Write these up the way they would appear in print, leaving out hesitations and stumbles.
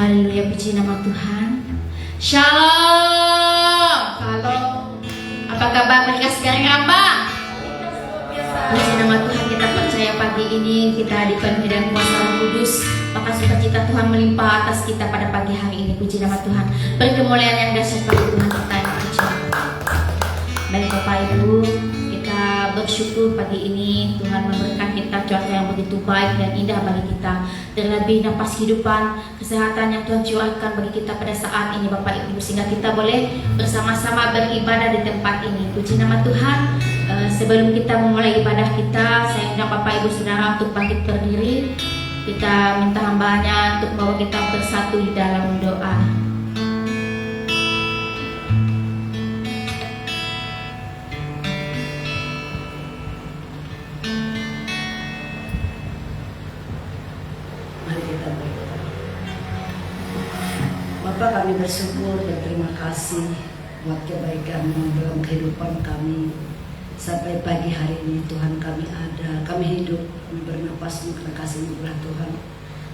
Haleluya, puji nama Tuhan. Shalom. Shalom. Apa kabar mereka sekarang, Abang? Puji nama Tuhan, kita percaya pagi ini kita dipenuhi dengan kuasa Roh Kudus. Maka sukacita Tuhan melimpah atas kita pada pagi hari ini. Puji nama Tuhan. Beri kemuliaan yang dahsyat bagi Tuhan kita yang puji. Baik Bapak Ibu, kita bersyukur pagi ini Tuhan memberikan kita cuaca yang begitu baik dan indah bagi kita. Terlebih nafas kehidupan, kesehatan yang Tuhan curahkan bagi kita pada saat ini Bapak Ibu, sehingga kita boleh bersama-sama beribadah di tempat ini. Puji nama Tuhan. Sebelum kita memulai ibadah kita, saya undang Bapak Ibu Saudara untuk bangkit berdiri. Kita minta hambanya untuk bahwa kita bersatu di dalam doa. Bapak, kami bersyukur dan terima kasih buat kebaikan dalam kehidupan kami. Sampai pagi hari ini Tuhan kami ada, kami hidup, kami bernapas karena kasih anugerah Tuhan.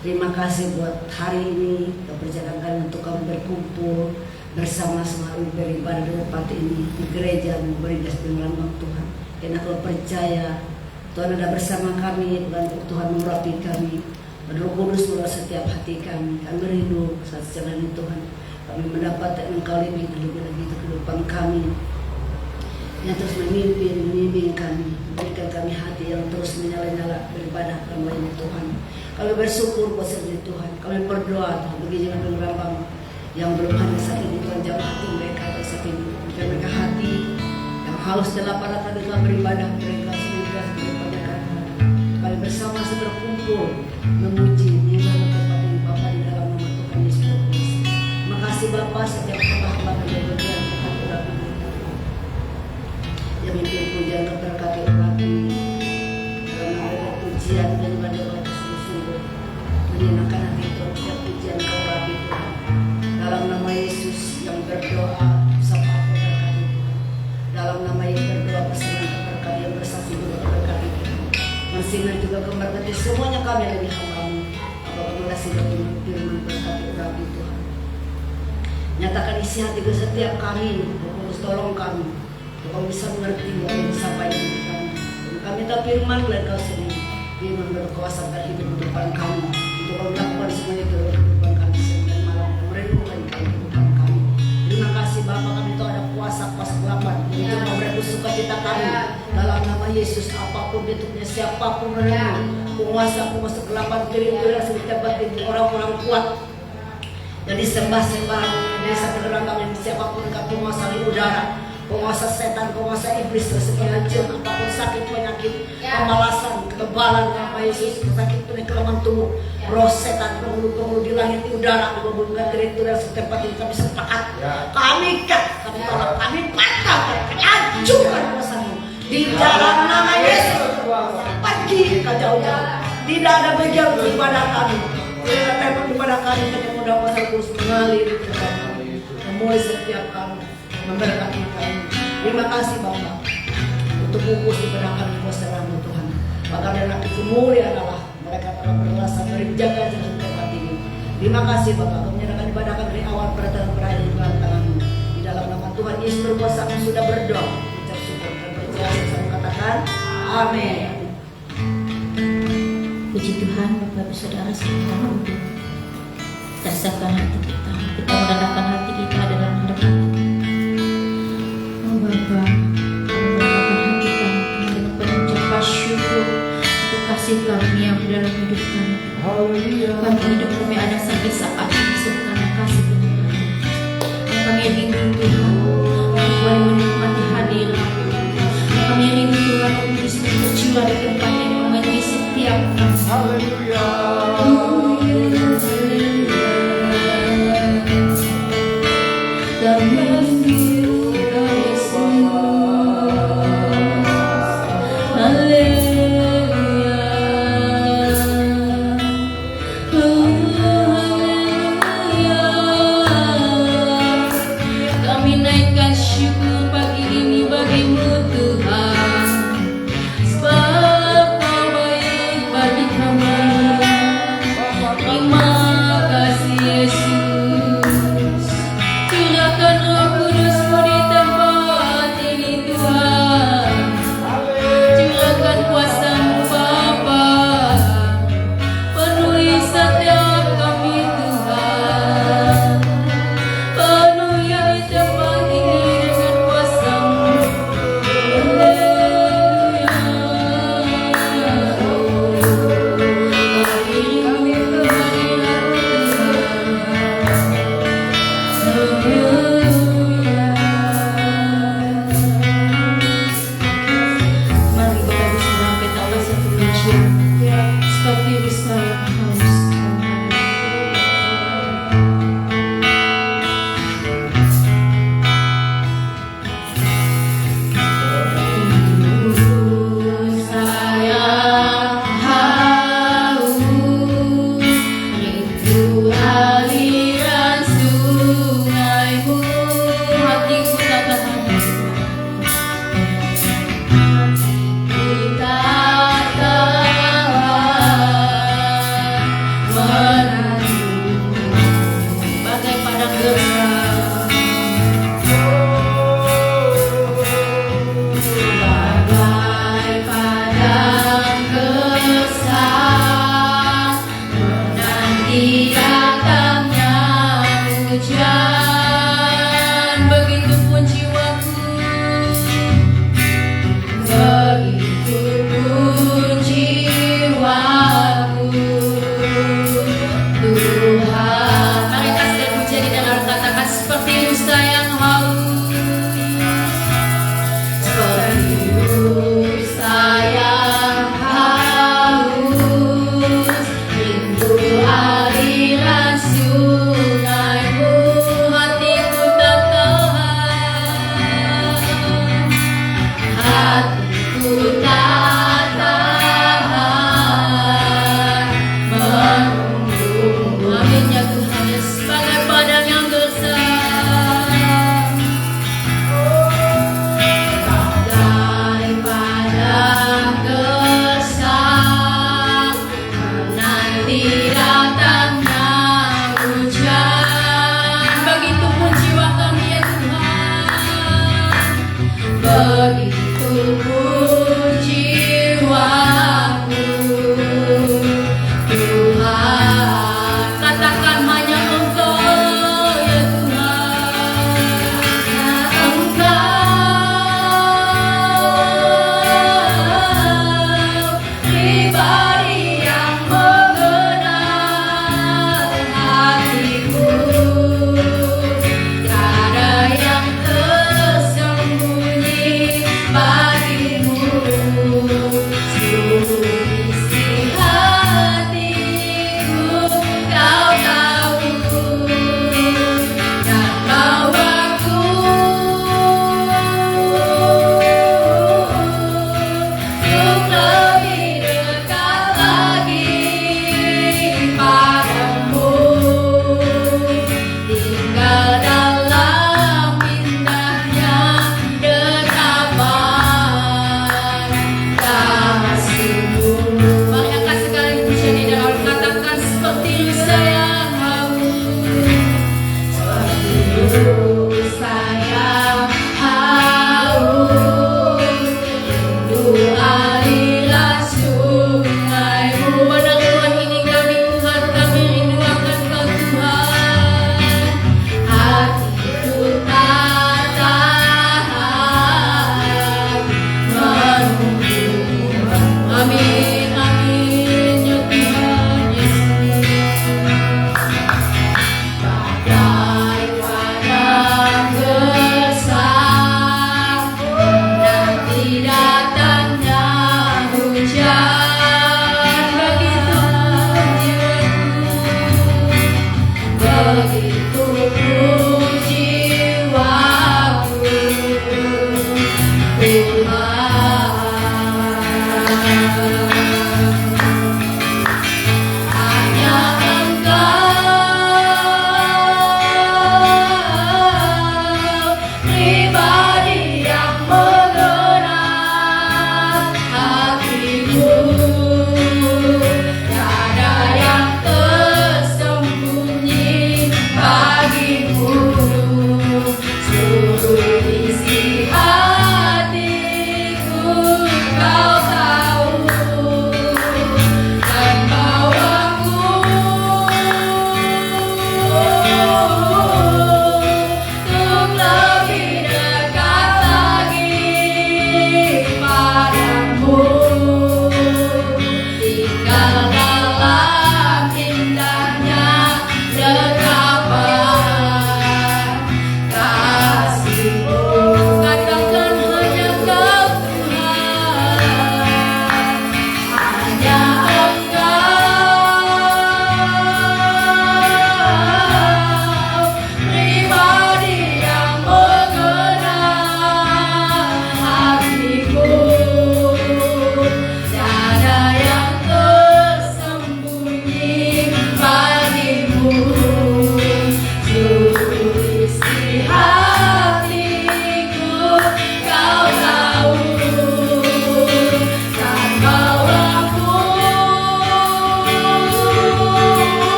Terima kasih buat hari ini, kepercayaan kami untuk kami berkumpul bersama-sama beribadah di tempat ini, di gereja, memberi lambang Tuhan. Karena kalau percaya Tuhan ada bersama kami, Tuhan mengurapi kami. Roh Kudus merawat setiap hati kami. Kami rindu saat jalan Tuhan. Kami mendapat Engkau lebih lagi kehidupan kami yang terus memimpin kami, berikan kami hati yang terus menyala-nyala beribadah kepada Tuhan. Kami bersyukur buat sendiri Tuhan. Kami berdoa Tuhan bagi jangan pengerambang yang belum ada saat ini Tuhan, jawab hati mereka saat ini. Berikan mereka hati yang haus dalam pada kami Tuhan beribadah mereka sehingga kepada kami. Kami bersama berkumpul memuji menyembah tempat ini Bapa di dalam nama Tuhan Yesus Kristus. Makasih Bapa setiap hamba yang berbagian Tuhan urapi yang mimpin pujian berkati urapi dalam ada pujian dan juga sungguh-sungguh menyenangkan hati Tuhan. Setiap pujian kau urapi Tuhan dalam nama Yesus yang berdoa bersama berkati Tuhan. Dalam nama yang berdoa bersama berkati yang bersaksi juga berkati Tuhan. Masih juga memberkati semuanya kami lebih hamba-Mu. Apapun kasih dan firman berkati urapi Tuhan. Nyatakan isi hati ke setiap kami, Tuhan tolong kami. Kau bisa mengerti apa yang disampaikan kami. Kami tahu firman dan Kau sendiri. Firman berkuasa terhidup di depan kami. Untuk Kau melakukan semua itu dalam kehidupan kami dan malam merenungkan kehidupan kami. Terima kasih Bapa, kami tahu ada kuasa kelapan untuk memberi sukacita kami. Dalam nama Yesus, apapun bentuknya, siapapun mereka, penguasa kelapan kiri-kiri setiap batin orang-orang kuat dan disembah-sembah desa penerangan siapapun penguasa di udara, penguasa setan, penguasa iblis, segala jin, apapun sakit, penyakit, pemalasan, ketebalan nama Yesus, sakit kelemahan tubuh, roh setan, penghulu-penghulu di langit, di udara, di bumi, itu dan setempat ini kami sepakat, kami tolak, kami patah, kami hancurkan kuasa-Mu di dalam nama Yesus. Pergi ke jauh-jauh, tidak ada bagian ibadah kami, tidak ada tempat ibadah kami, tidak mudah kuasa terus mengalir ke kami, memulai setiap kami, memberkati kami. Terima kasih Bapa untuk fokus ibadah kami kuasa Mu Tuhan. Maka dan itu mulia adalah mereka telah berrasa berjaga jaga tempat ini. Terima kasih Bapa, kami menyerahkan ibadah kami dari awal perjalanan berakhir di dalam tangan-Mu. Di dalam nama Tuhan Yesus berkuasa kami sudah berdoa, ucap syukur dan percaya sama katakan amin. Puji Tuhan, Bapak Ibu Saudara sekalian, untuk dasarkan hati kita. Kita merendahkan hati kita dalam hadapan Oh Bapa, kami merendahkan hati kami dengan pengucapan syukur untuk kasih karunia dalam hidup kami. Kami hidup kami ada sampai saat ini karena kasih Tuhan. Kami rindu Tuhan, kami boleh menikmati hadirat. Kami rindu Tuhan untuk bercurah di tempat ini memenuhi setiap kami. Haleluya. Kami naikkan padang gersang. Bagai padang gersang menanti datangnya hujan, begitupun jiwaku, begitupun jiwaku. Tuhan, mari kasih dan pujian di dalam kata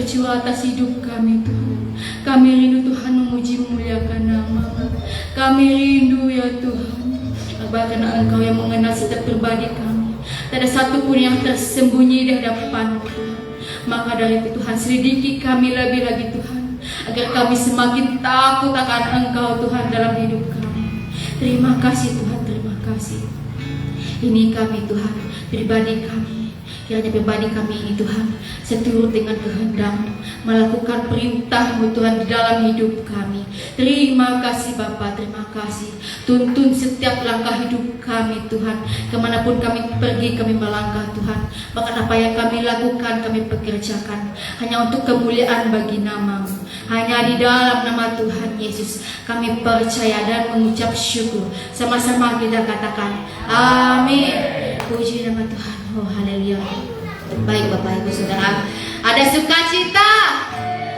tercurah atas hidup kami Tuhan. Kami rindu Tuhan memuji memuliakan nama-Mu. Kami rindu ya Tuhan, bahkan Engkau yang mengenal setiap pribadi kami. Tak ada satupun yang tersembunyi di hadapan-Mu Tuhan. Maka dari itu Tuhan, selidiki kami lebih lagi Tuhan, agar kami semakin takut akan Engkau Tuhan dalam hidup kami. Terima kasih Tuhan, terima kasih. Ini kami Tuhan, pribadi kami. Kiranya pribadi kami ini Tuhan seturut dengan kehendak-Mu, melakukan perintah-Mu Tuhan di dalam hidup kami. Terima kasih Bapa, terima kasih. Tuntun setiap langkah hidup kami Tuhan. Kemanapun kami pergi, kami melangkah Tuhan. Bahkan apa yang kami lakukan, kami pekerjakan hanya untuk kemuliaan bagi nama-Mu. Hanya di dalam nama Tuhan Yesus kami percaya dan mengucap syukur. Sama-sama kita katakan amin. Puji nama Tuhan. Oh haleluya. Baik Bapak Ibu Saudara, ada sukacita.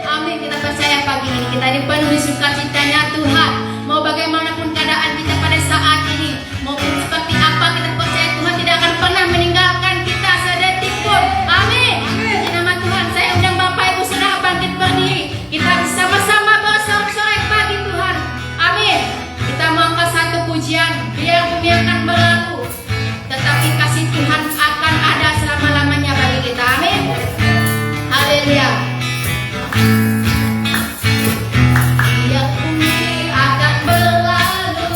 Amin. Kita percaya pagi ini kita dipenuhi sukacitanya Tuhan. Mau bagaimanapun keadaan kita pada saat ini, maupun seperti apa, kita percaya Tuhan tidak akan pernah meninggalkan kita sedetik pun. Amin. Puji nama Tuhan. Saya undang Bapak Ibu Saudara bangkit berdiri. Kita bersama-sama bersorak-sorai pagi Tuhan. Amin. Kita mengangkat satu pujian, biar bumi akan berlalu, tetapi kasih Tuhan akan ada selama-lamanya bagi kita. Amin. Haleluya. Biar bumi akan berlalu,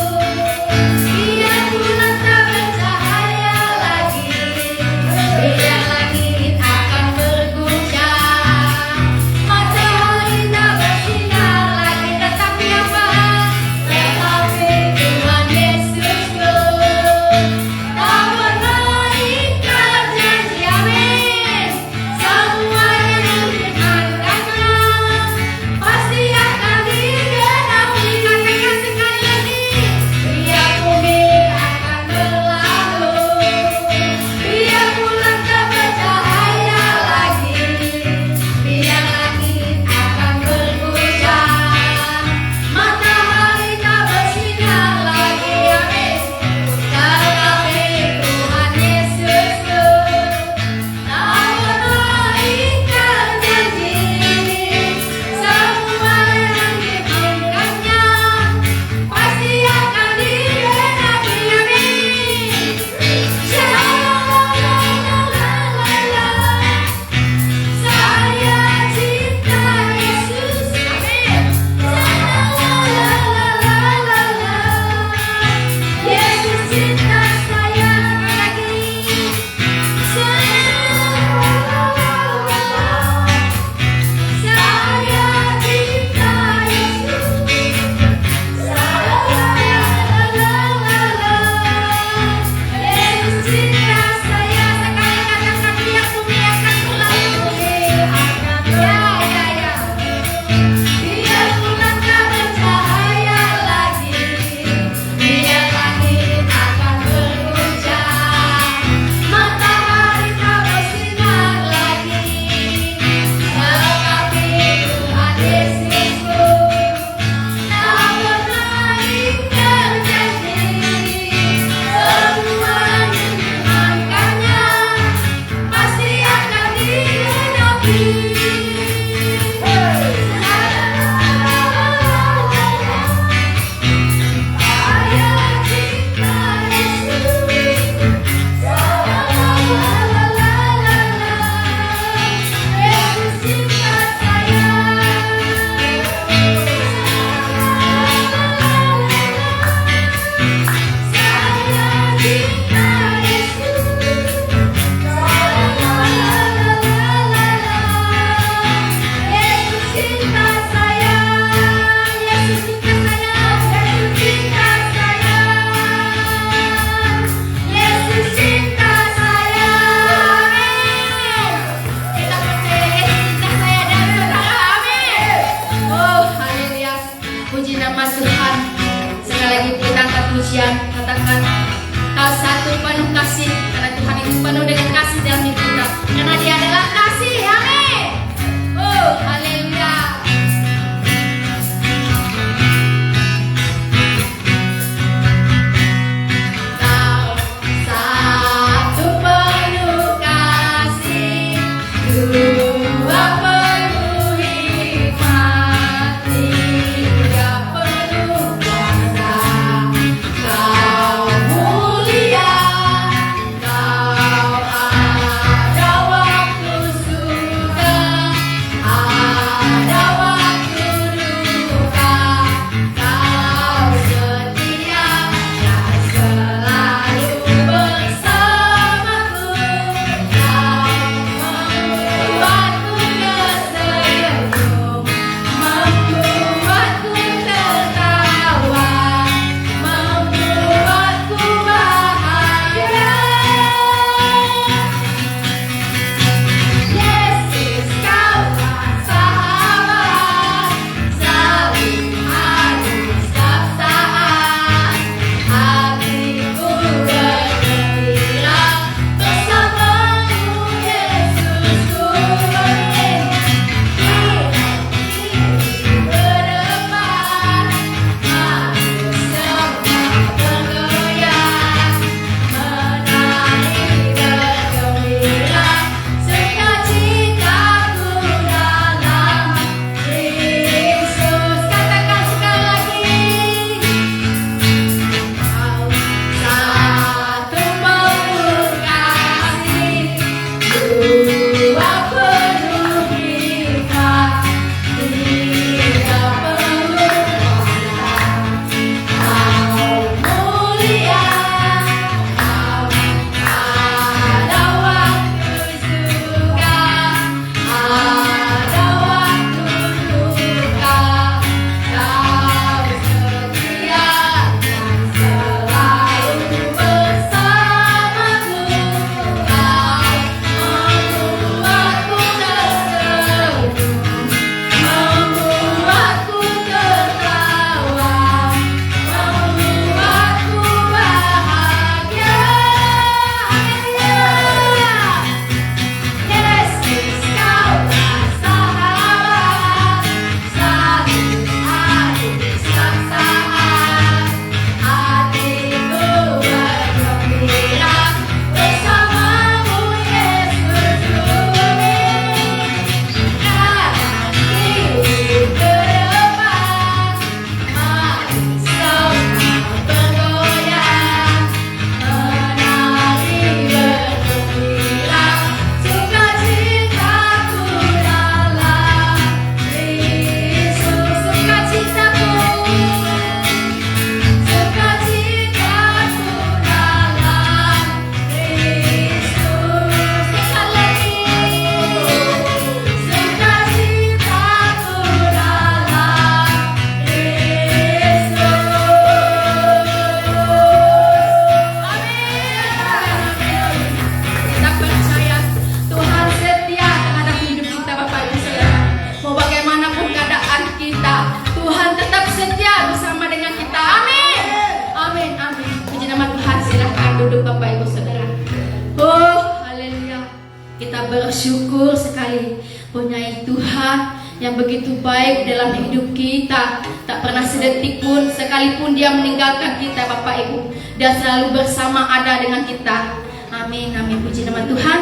bersyukur sekali punya Tuhan yang begitu baik dalam hidup kita. Tak pernah sedetik pun sekalipun Dia meninggalkan kita Bapak Ibu. Dia selalu bersama ada dengan kita. Amin, amin. Puji nama Tuhan.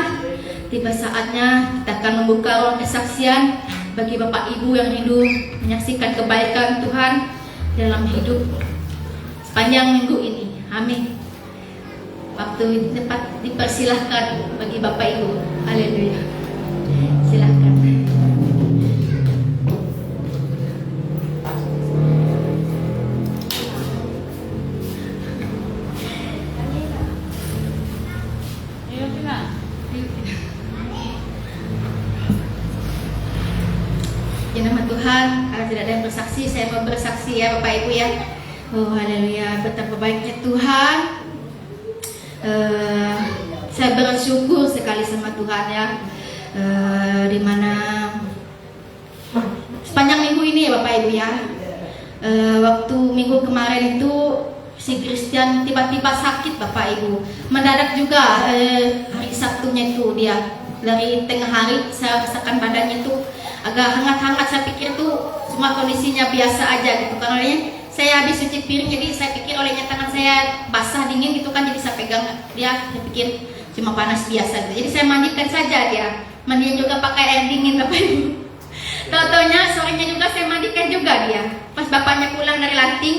Tiba saatnya kita akan membuka ruang kesaksian bagi Bapak Ibu yang rindu menyaksikan kebaikan Tuhan dalam hidup sepanjang minggu ini. Amin. Waktu tepat dipersilahkan bagi Bapak Ibu. Haleluya. Silahkan. Ya nama Tuhan, kalau tidak ada yang bersaksi, saya mau bersaksi ya Bapak Ibu ya. Oh haleluya, betapa baiknya Tuhan. Saya bersyukur sekali sama Tuhan ya. Dimana sepanjang minggu ini ya Bapak Ibu ya. Waktu minggu kemarin itu si Christian tiba-tiba sakit Bapak Ibu. Mendadak juga hari Sabtunya itu dia dari tengah hari saya rasakan badannya itu agak hangat-hangat. Saya pikir tuh semua kondisinya biasa aja gitu kan, olehnya saya habis cuci piring jadi saya pikir olehnya tangan saya basah dingin gitu kan, jadi saya pegang dia, saya pikir cuma panas biasa gitu. Jadi saya mandikan saja dia, mandiin juga pakai air dingin Bapak Ibu. Tau-taunya sorenya juga saya mandikan juga dia. Pas bapaknya pulang dari lanting,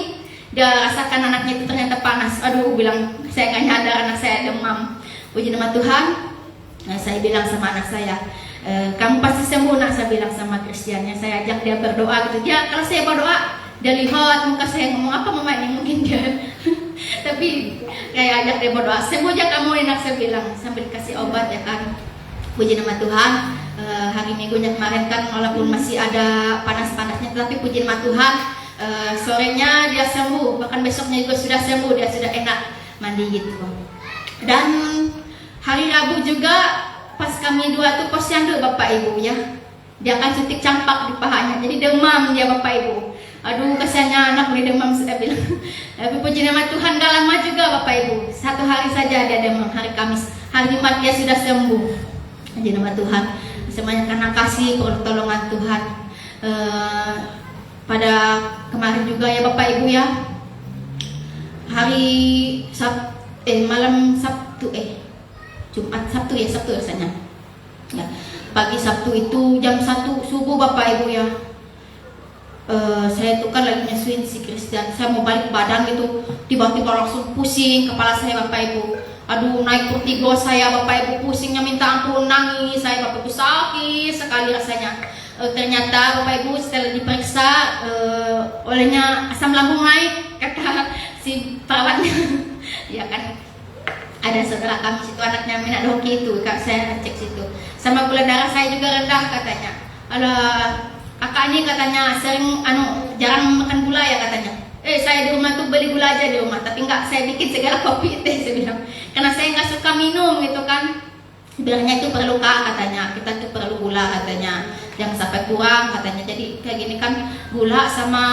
dia rasakan anaknya itu ternyata panas. Aduh, bilang saya nggak nyadar anak saya demam. Puji nama Tuhan. Nah, saya bilang sama anak saya, kamu pasti sembuh nak, saya bilang sama Christiannya. Saya ajak dia berdoa gitu. Dia kalau saya berdoa, dia lihat muka saya ngomong apa mama ini, mungkin dia tapi kayak ajak dia berdoa, sembuh aja kamu nak, saya bilang sambil kasih obat ya kan. Puji nama Tuhan. Hari minggunya kemarin kan walaupun masih ada panas-panasnya, tapi puji nama Tuhan, sorenya dia sembuh, bahkan besoknya juga sudah sembuh, dia sudah enak mandi gitu. Dan hari Rabu juga pas kami dua tuh posyandu Bapak Ibu ya, dia akan suntik campak di pahanya, jadi demam dia Bapak Ibu. Aduh kasihannya anak ini demam, saya bilang. Tapi puji nama Tuhan gak lama juga Bapak Ibu, 1 hari saja dia demam, hari Kamis, hari Jumat dia sudah sembuh. Puji nama Tuhan. Semuanya karena kasih pertolongan Tuhan. Pada kemarin juga ya Bapak Ibu ya, hari malam Sabtu Jumat Sabtu ya, Sabtu rasanya ya, pagi Sabtu itu jam 1 subuh Bapak Ibu ya, saya itu kan lagi nyusuin si Christian, saya mau balik badan gitu, tiba-tiba langsung pusing kepala saya Bapak Ibu. Aduh, naik vertigo saya Bapak Ibu, pusingnya minta ampun, nangis saya Bapak Ibu, sakit sekali rasanya. Ternyata Bapak Ibu setelah diperiksa, olehnya asam lambung naik, kata si perawatnya. Ya kan, ada saudara kami situ anaknya minat hoki itu, kak saya cek situ. Sama gula darah saya juga rendah katanya. Kakak ini katanya sering jarang makan gula ya katanya. Saya di rumah tuh beli gula aja di rumah, tapi enggak saya bikin segala kopi teh, saya bilang. Karena saya nggak suka minum gitu kan. Bilangnya itu perlu kak katanya, kita tuh perlu gula katanya, jangan sampai kurang katanya. Jadi kayak gini kan gula sama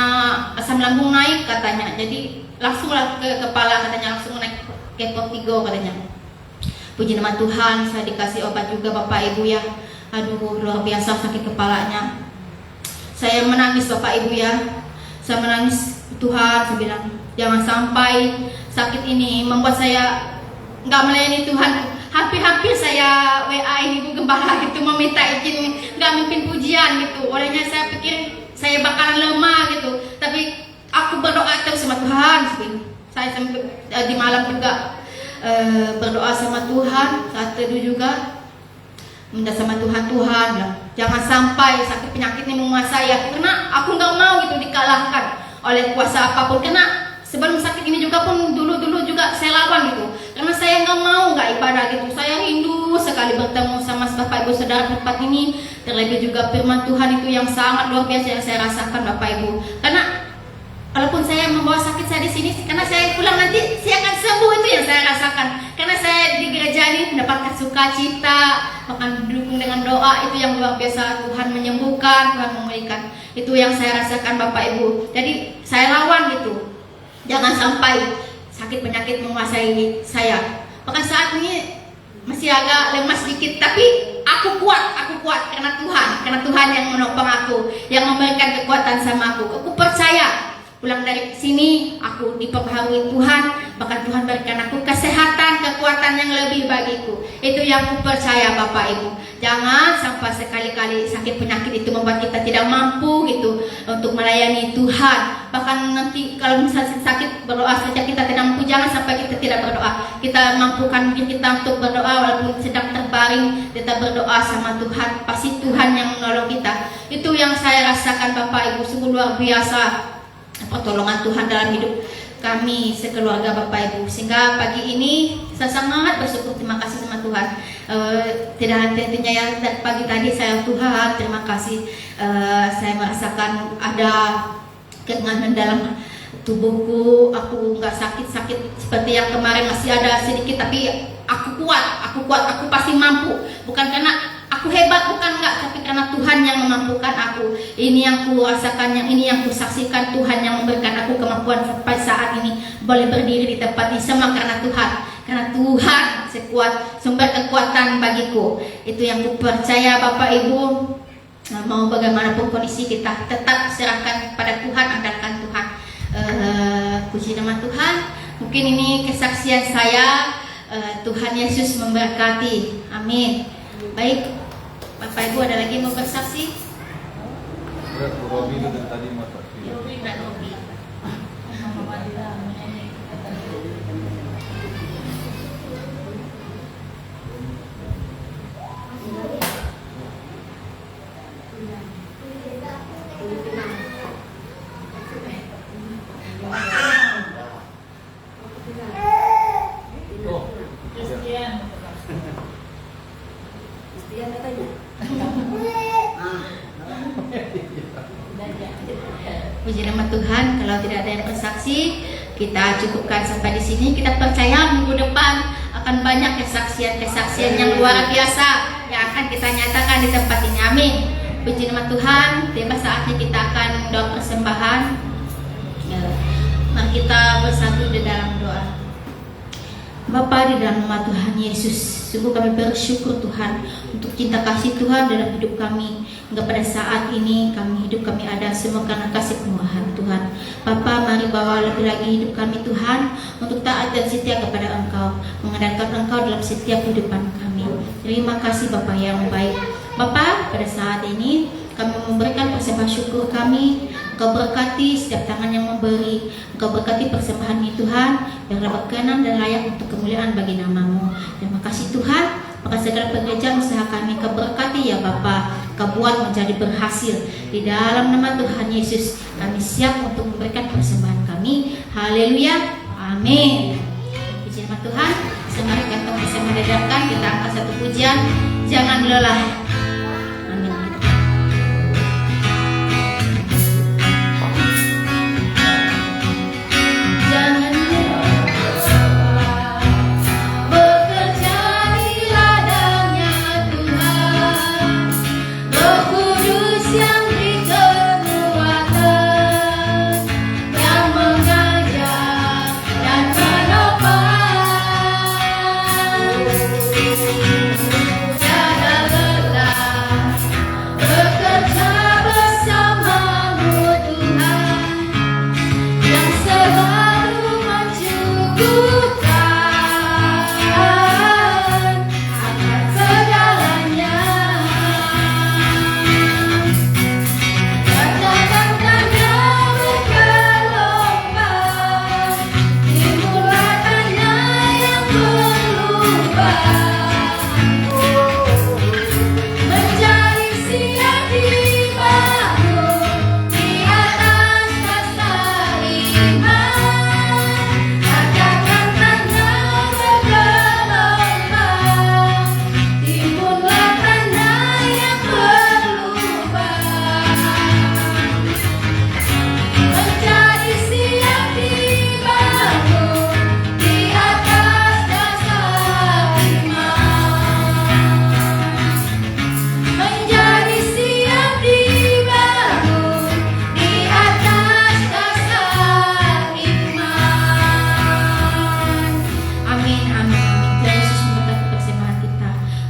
asam lambung naik katanya, jadi langsung lah ke kepala katanya, langsung naik ke vertigo katanya. Puji nama Tuhan, saya dikasih obat juga Bapak Ibu ya. Aduh luar biasa sakit kepalanya. Saya menangis Bapak Ibu ya, saya menangis Tuhan, saya bilang jangan sampai sakit ini membuat saya nggak melayani Tuhan. Hampir-hampir saya WA ini Bu Gembala gitu, meminta izin nggak mimpin pujian gitu. Olehnya saya pikir saya bakalan lemah gitu, tapi aku berdoa terus sama Tuhan. Saya sampai di malam juga berdoa sama Tuhan, saat teduh juga minta sama Tuhan, bilang jangan sampai sakit penyakit ini menguasai aku, karena aku nggak mau gitu dikalahkan oleh kuasa apapun. Karena sebelum sakit ini juga pun dulu juga saya lawan gitu, karena saya nggak mau nggak ibadah gitu. Saya rindu sekali bertemu sama Bapak Ibu saudara tempat ini, terlebih juga firman Tuhan itu yang sangat luar biasa yang saya rasakan Bapak Ibu. Karena walaupun saya membawa sakit saya di sini, karena saya pulang nanti saya akan sembuh, itu yang saya rasakan. Karena saya di gereja ini mendapatkan sukacita, bahkan didukung dengan doa, itu yang luar biasa. Tuhan menyembuhkan, Tuhan memulihkan, itu yang saya rasakan Bapak Ibu. Jadi saya lawan gitu, jangan sampai sakit penyakit menguasai saya. Bahkan saat ini masih agak lemas sedikit, tapi aku kuat karena Tuhan yang menopang aku, yang memberikan kekuatan sama aku. Aku percaya pulang dari sini aku diperbaharui Tuhan, bahkan Tuhan berikan aku kesehatan, kekuatan yang lebih bagiku. Itu yang aku percaya Bapak Ibu. Jangan sampai sekali-kali sakit penyakit itu membuat kita tidak mampu gitu untuk melayani Tuhan. Bahkan nanti kalau misalnya sakit berdoa saja kita tidak mampu, jangan sampai kita tidak berdoa. Kita mampukan diri kita untuk berdoa walaupun sedang terbaring, kita berdoa sama Tuhan. Pasti Tuhan yang menolong kita. Itu yang saya rasakan Bapak Ibu, sungguh luar biasa pertolongan Tuhan dalam hidup kami sekeluarga Bapak Ibu. Sehingga pagi ini saya sangat bersyukur, terima kasih sama Tuhan. Tidak henti-hentinya ya pagi tadi saya Tuhan terima kasih, saya merasakan ada keringanan dalam tubuhku. Aku nggak sakit-sakit seperti yang kemarin, masih ada sedikit, tapi aku kuat, aku pasti mampu. Bukan karena aku hebat, bukan enggak, tapi karena Tuhan yang memampukan aku. Ini yang ku rasakan, yang ini yang ku saksikan, Tuhan yang memberikan aku kemampuan sampai saat ini boleh berdiri di tempat ini, semua karena Tuhan. Karena Tuhan sekuat sumber kekuatan bagiku. Itu yang ku percaya Bapak Ibu. Mau bagaimanapun kondisi kita tetap serahkan pada Tuhan, andalkan Tuhan. Puji nama Tuhan. Mungkin ini kesaksian saya. Tuhan Yesus memberkati. Amin. Baik, Bapak Ibu ada lagi mau bersaksi? Robi itu dari tadi mau saksi. Robi dan Robi. Puji nama Tuhan. Kalau tidak ada yang bersaksi, kita cukupkan sampai di sini. Kita percaya minggu depan akan banyak kesaksian-kesaksian yang luar biasa yang akan kita nyatakan di tempat ini. Amin. Puji nama Tuhan. Tiba saatnya kita akan doa persembahan. Mari kita bersatu di dalam doa. Bapa, di dalam nama Tuhan Yesus, sungguh kami bersyukur Tuhan untuk cinta kasih Tuhan dalam hidup kami. Hingga pada saat ini hidup kami ada semua karena kasih kemurahan Tuhan. Bapa, mari bawa lebih lagi hidup kami Tuhan untuk taat dan setia kepada Engkau, mengandalkan Engkau dalam setiap kehidupan kami. Terima kasih Bapa yang baik. Bapa, pada saat ini kami memberikan persembahan syukur kami. Engkau berkati setiap tangan yang memberi. Engkau berkati persembahan ini Tuhan, biarlah berkenan dan layak untuk kemuliaan bagi nama-Mu. Terima kasih Tuhan. Maka segala pekerjaan usaha kami Engkau berkati ya Bapa. Engkau buat menjadi berhasil. Di dalam nama Tuhan Yesus kami siap untuk memberikan persembahan kami. Haleluya. Amin. Puji nama Tuhan. Mari kita bisa mendengarkan, kita angkat satu pujian. Jangan lelah.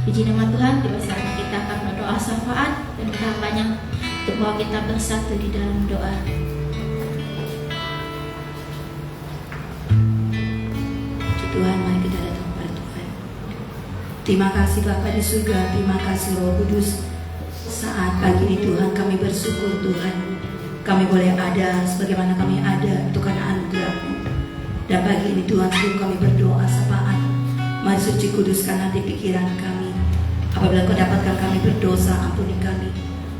Puji nama Tuhan, di bersama kita. kita akan berdoa syafaat dan harapannya untuk bahwa kita bersatu di dalam doa. Tuhan, mari kita datang kepada Tuhan. Terima kasih Bapa di surga, terima kasih Roh Kudus. Saat pagi ini Tuhan kami bersyukur Tuhan, kami boleh ada sebagaimana kami ada itu karena anugerah-Mu. Dan pagi ini Tuhan sebelum kami berdoa syafaat, mari suci kuduskan hati pikiran kami. Apabila Kau dapatkan kami berdosa, ampuni kami.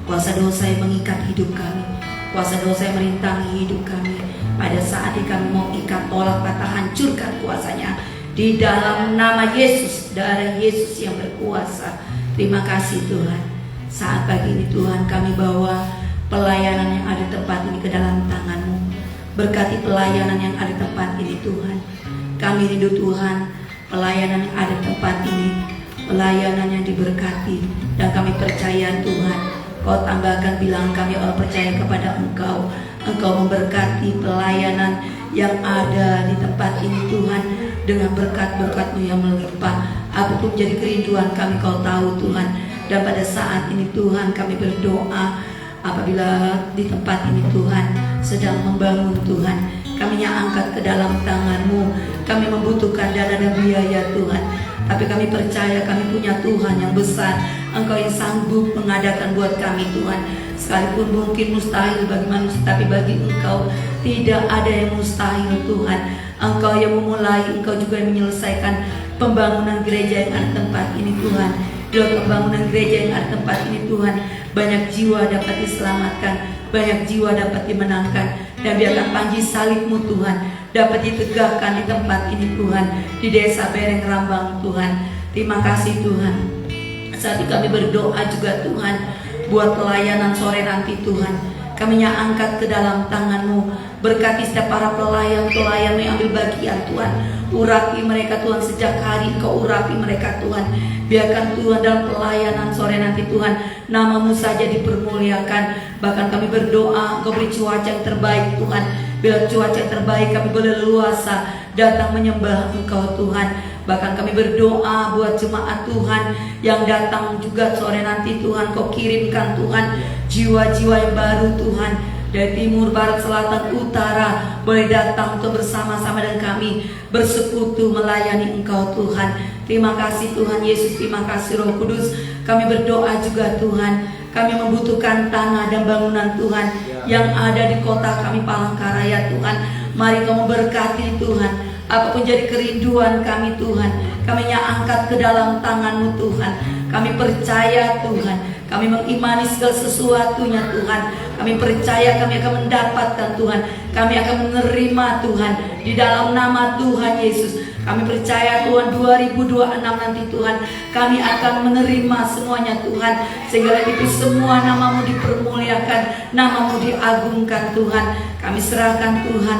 Kuasa dosa yang mengikat hidup kami, kuasa dosa yang merintangi hidup kami, pada saat ini kami mau ikat, tolak, patah, hancurkan kuasanya di dalam nama Yesus, darah Yesus yang berkuasa. Terima kasih Tuhan. Saat pagi ini Tuhan kami bawa pelayanan yang ada di tempat ini ke dalam tangan-Mu. Berkati pelayanan yang ada di tempat ini Tuhan. Kami rindu Tuhan, pelayanan yang ada di tempat ini, pelayanan yang diberkati. Dan kami percaya Tuhan, Kau tambahkan bilang kami orang percaya kepada Engkau. Engkau memberkati pelayanan yang ada di tempat ini Tuhan, dengan berkat-berkat-Mu yang melimpah. Apapun menjadi kerinduan kami Kau tahu Tuhan. Dan pada saat ini Tuhan kami berdoa, apabila di tempat ini Tuhan sedang membangun Tuhan, kami angkat ke dalam tangan-Mu. Kami membutuhkan dana dan biaya Tuhan, tapi kami percaya kami punya Tuhan yang besar. Engkau yang sanggup mengadakan buat kami Tuhan. Sekalipun mungkin mustahil bagi manusia, tapi bagi Engkau tidak ada yang mustahil Tuhan. Engkau yang memulai, Engkau juga yang menyelesaikan pembangunan gereja yang ada tempat ini Tuhan. Di dalam pembangunan gereja yang ada tempat ini Tuhan, banyak jiwa dapat diselamatkan, banyak jiwa dapat dimenangkan. Dan biarkan panji salib-Mu Tuhan dapat ditegakkan di tempat ini Tuhan, di desa Bereng Rambang Tuhan. Terima kasih Tuhan. Saat ini kami berdoa juga Tuhan buat pelayanan sore nanti Tuhan. Kami angkat ke dalam tangan-Mu. Berkati setiap para pelayan-pelayan yang ambil bagian Tuhan. Urapi mereka Tuhan, sejak hari Kau urapi mereka Tuhan. Biarkan Tuhan dalam pelayanan sore nanti Tuhan, nama-Mu saja dipermuliakan. Bahkan kami berdoa Engkau beri cuaca yang terbaik Tuhan. Bila cuaca yang terbaik kami boleh leluasa datang menyembah Engkau Tuhan. Bahkan kami berdoa buat jemaat Tuhan yang datang juga sore nanti Tuhan. Kau kirimkan Tuhan jiwa-jiwa yang baru Tuhan, dari timur, barat, selatan, utara, boleh datang untuk bersama-sama dan kami bersekutu melayani Engkau Tuhan. Terima kasih Tuhan Yesus, terima kasih Roh Kudus. Kami berdoa juga Tuhan, kami membutuhkan tanah dan bangunan Tuhan yang ada di kota kami Palangkaraya Tuhan. Mari Kau memberkati Tuhan, apapun jadi kerinduan kami Tuhan, kami angkat ke dalam tangan-Mu Tuhan. Kami percaya Tuhan, kami mengimani segala sesuatunya Tuhan. Kami percaya kami akan mendapatkan Tuhan, kami akan menerima Tuhan di dalam nama Tuhan Yesus. Kami percaya Tuhan 2026 nanti Tuhan, kami akan menerima semuanya Tuhan. Sehingga itu semua nama-Mu dipermuliakan, nama-Mu diagungkan Tuhan. Kami serahkan Tuhan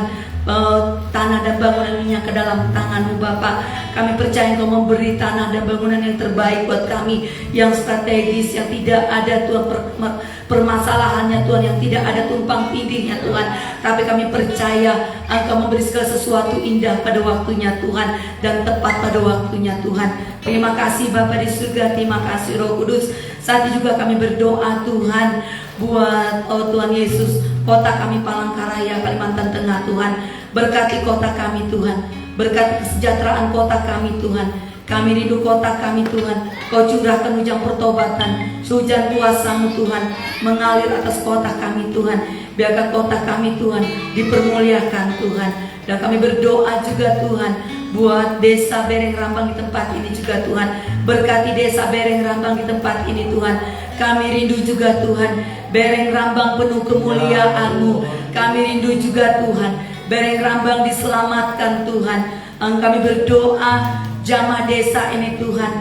tanah dan bangunan minyak ke dalam tangan-Mu Bapa. Kami percaya Engkau memberi tanah dan bangunan yang terbaik buat kami, yang strategis, yang tidak ada Tuhan permasalahannya Tuhan, yang tidak ada tumpang tindihnya Tuhan. Tapi kami percaya Engkau memberi segala sesuatu indah pada waktunya Tuhan, dan tepat pada waktunya Tuhan. Terima kasih Bapa di surga, terima kasih Roh Kudus. Saat ini juga kami berdoa Tuhan buat Tuhan Yesus, kota kami Palangkaraya, Kalimantan Tengah Tuhan. Berkati kota kami Tuhan, berkati kesejahteraan kota kami Tuhan. Kami rindu kota kami Tuhan. Kau curahkan hujan pertobatan, hujan kuasa-Mu Tuhan mengalir atas kota kami Tuhan. Biarkan kota kami Tuhan dipermuliakan Tuhan. Dan kami berdoa juga Tuhan buat desa Bereng Rambang di tempat ini juga Tuhan. Berkati desa Bereng Rambang di tempat ini Tuhan. Kami rindu juga Tuhan Bereng Rambang penuh kemuliaan-Mu. Kami rindu juga Tuhan Bereng Rambang diselamatkan Tuhan. Kami berdoa jamaah desa ini Tuhan,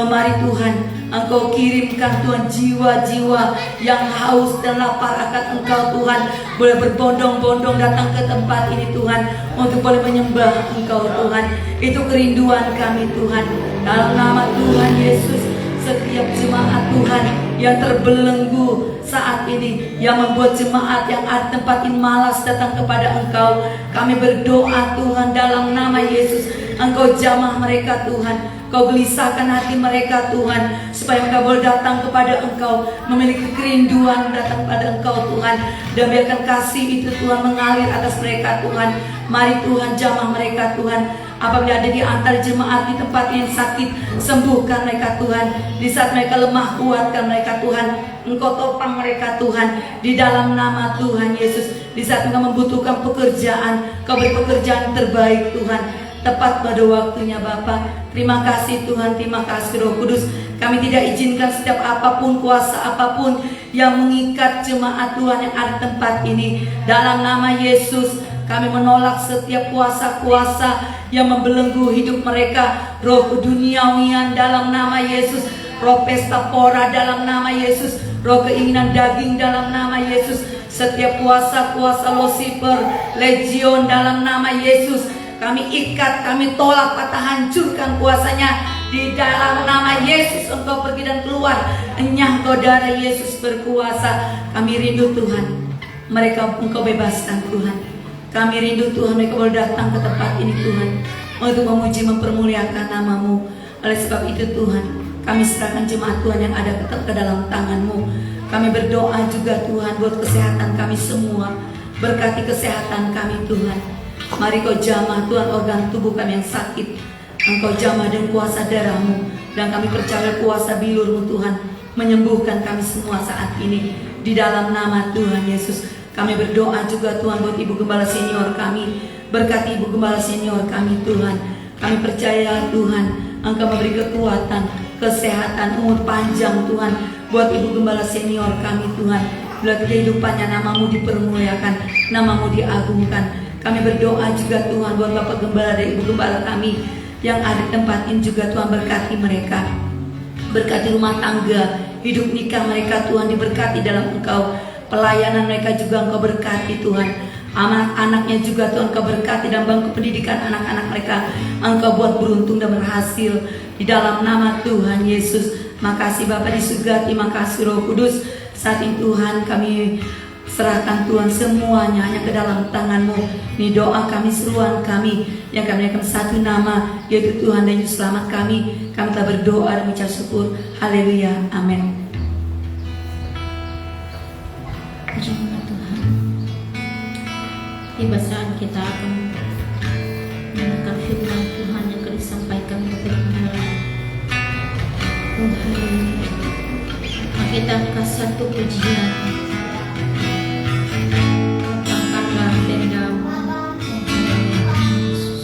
mari Tuhan Engkau kirimkan Tuhan jiwa-jiwa yang haus dan lapar akan Engkau Tuhan, boleh berbondong-bondong datang ke tempat ini Tuhan, untuk boleh menyembah Engkau Tuhan. Itu kerinduan kami Tuhan. Dalam nama Tuhan Yesus, setiap jemaat Tuhan yang terbelenggu saat ini, yang membuat jemaat yang ada tempat ini malas datang kepada Engkau, kami berdoa Tuhan dalam nama Yesus, Engkau jamah mereka Tuhan. Kau gelisahkan hati mereka Tuhan, supaya mereka boleh datang kepada Engkau, memiliki kerinduan datang kepada Engkau Tuhan. Dan biarkan kasih itu Tuhan mengalir atas mereka Tuhan. Mari Tuhan jamah mereka Tuhan. Apabila ada di antara jemaat di tempat yang sakit, sembuhkan mereka Tuhan. Di saat mereka lemah, kuatkan mereka Tuhan. Engkau topang mereka Tuhan, di dalam nama Tuhan Yesus. Di saat mereka membutuhkan pekerjaan, Kau beri pekerjaan terbaik Tuhan, tepat pada waktunya Bapa. Terima kasih Tuhan, terima kasih Roh Kudus. Kami tidak izinkan setiap apapun, kuasa apapun yang mengikat jemaat Tuhan yang ada di tempat ini. Dalam nama Yesus, kami menolak setiap kuasa-kuasa yang membelenggu hidup mereka. Roh keduniawian dalam nama Yesus, roh pesta pora dalam nama Yesus, roh keinginan daging dalam nama Yesus. Setiap kuasa-kuasa Lucifer, legion dalam nama Yesus, kami ikat, kami tolak, patah hancurkan kuasanya. Di dalam nama Yesus Engkau pergi dan keluar. Enyah Engkau darah Yesus berkuasa. Kami rindu Tuhan, mereka Engkau bebaskan Tuhan. Kami rindu Tuhan, mereka boleh datang ke tempat ini Tuhan, untuk memuji mempermuliakan nama-Mu. Oleh sebab itu Tuhan, kami serahkan jemaat Tuhan yang ada ke dalam tangan-Mu. Kami berdoa juga Tuhan buat kesehatan kami semua. Berkati kesehatan kami Tuhan. Mari Kau jamah Tuhan organ tubuh kami yang sakit. Engkau jamah dengan kuasa darah-Mu. Dan kami percaya kuasa bilur-Mu Tuhan menyembuhkan kami semua saat ini. Di dalam nama Tuhan Yesus. Kami berdoa juga Tuhan buat Ibu Gembala Senior kami. Berkati Ibu Gembala Senior kami Tuhan. Kami percaya Tuhan, Engkau memberi kekuatan, kesehatan, umur panjang Tuhan buat Ibu Gembala Senior kami Tuhan. Bila kehidupannya nama-Mu dipermuliakan, nama-Mu diagungkan. Kami berdoa juga Tuhan buat Bapak Gembala dan Ibu Gembala kami yang ada di tempat ini juga Tuhan, berkati mereka. Berkati rumah tangga, hidup nikah mereka Tuhan diberkati dalam Engkau. Pelayanan mereka juga Engkau berkati Tuhan. Anak-anaknya juga Tuhan Engkau berkati, dan bangku pendidikan anak-anak mereka Engkau buat beruntung dan berhasil. Di dalam nama Tuhan Yesus. Makasih Bapa di surga, terima kasih Roh Kudus. Saat ini Tuhan kami serahkan Tuhan semuanya hanya ke dalam tangan-Mu. Ini doa kami, seruan kami yang kami naikkan satu nama, yaitu Tuhan dan Juru Selamat kami. Kami telah berdoa dan mengucap syukur. Haleluya, amin. Puji Tuhan. Tiba saat kita akan mendengar firman Tuhan yang akan disampaikan kepada kita. Tuhan, kita angkat satu pujian. Angkatlah tenda-Mu, Yesus.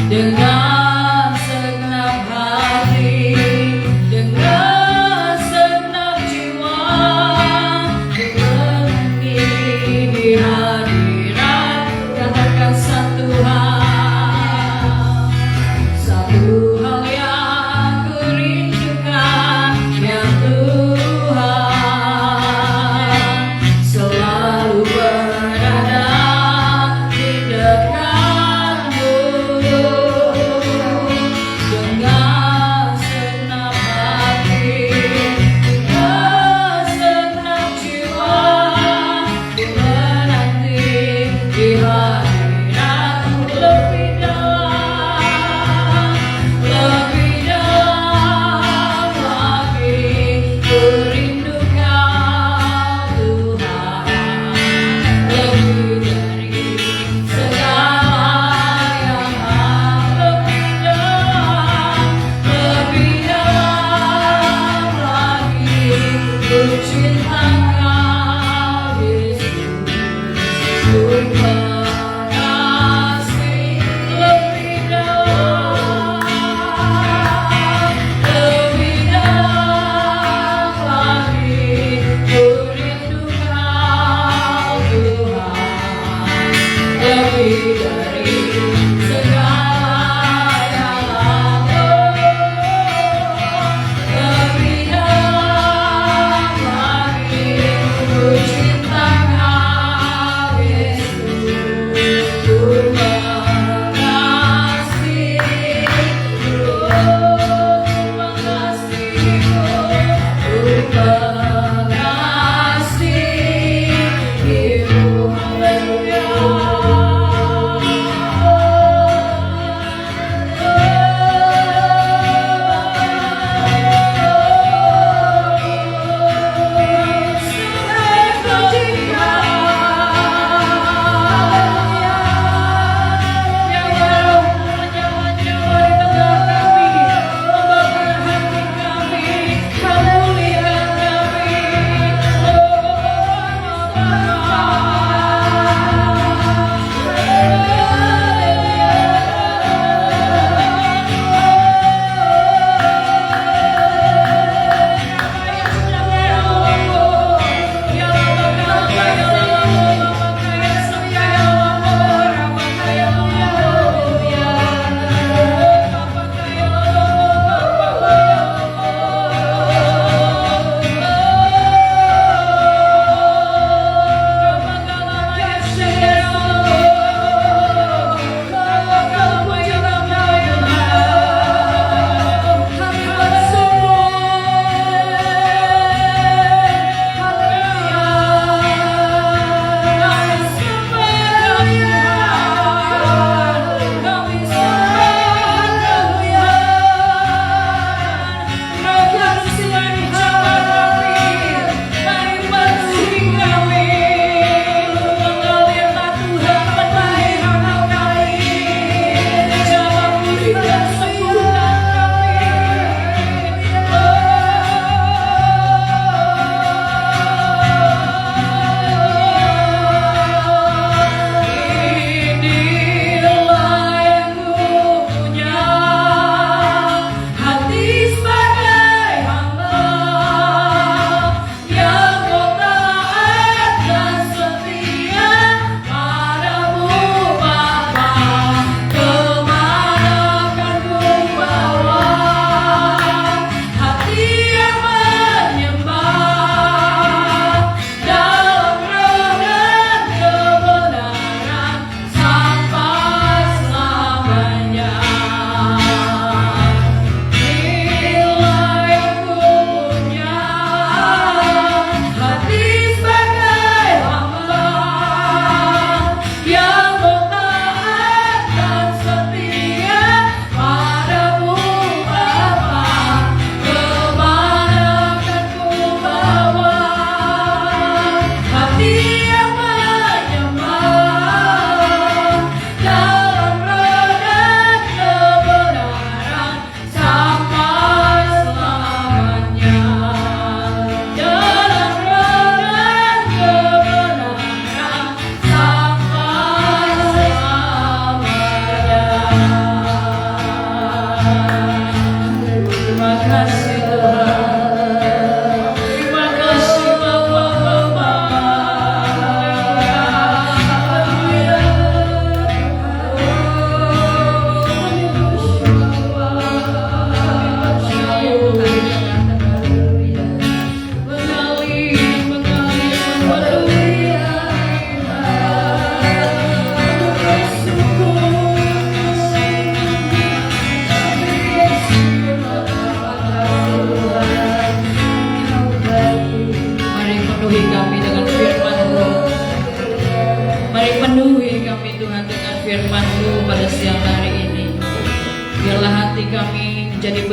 Dengan segenap hati, dengan segenap jiwa, berhenti di hadirat, katakan satu hal yang ku rindukan.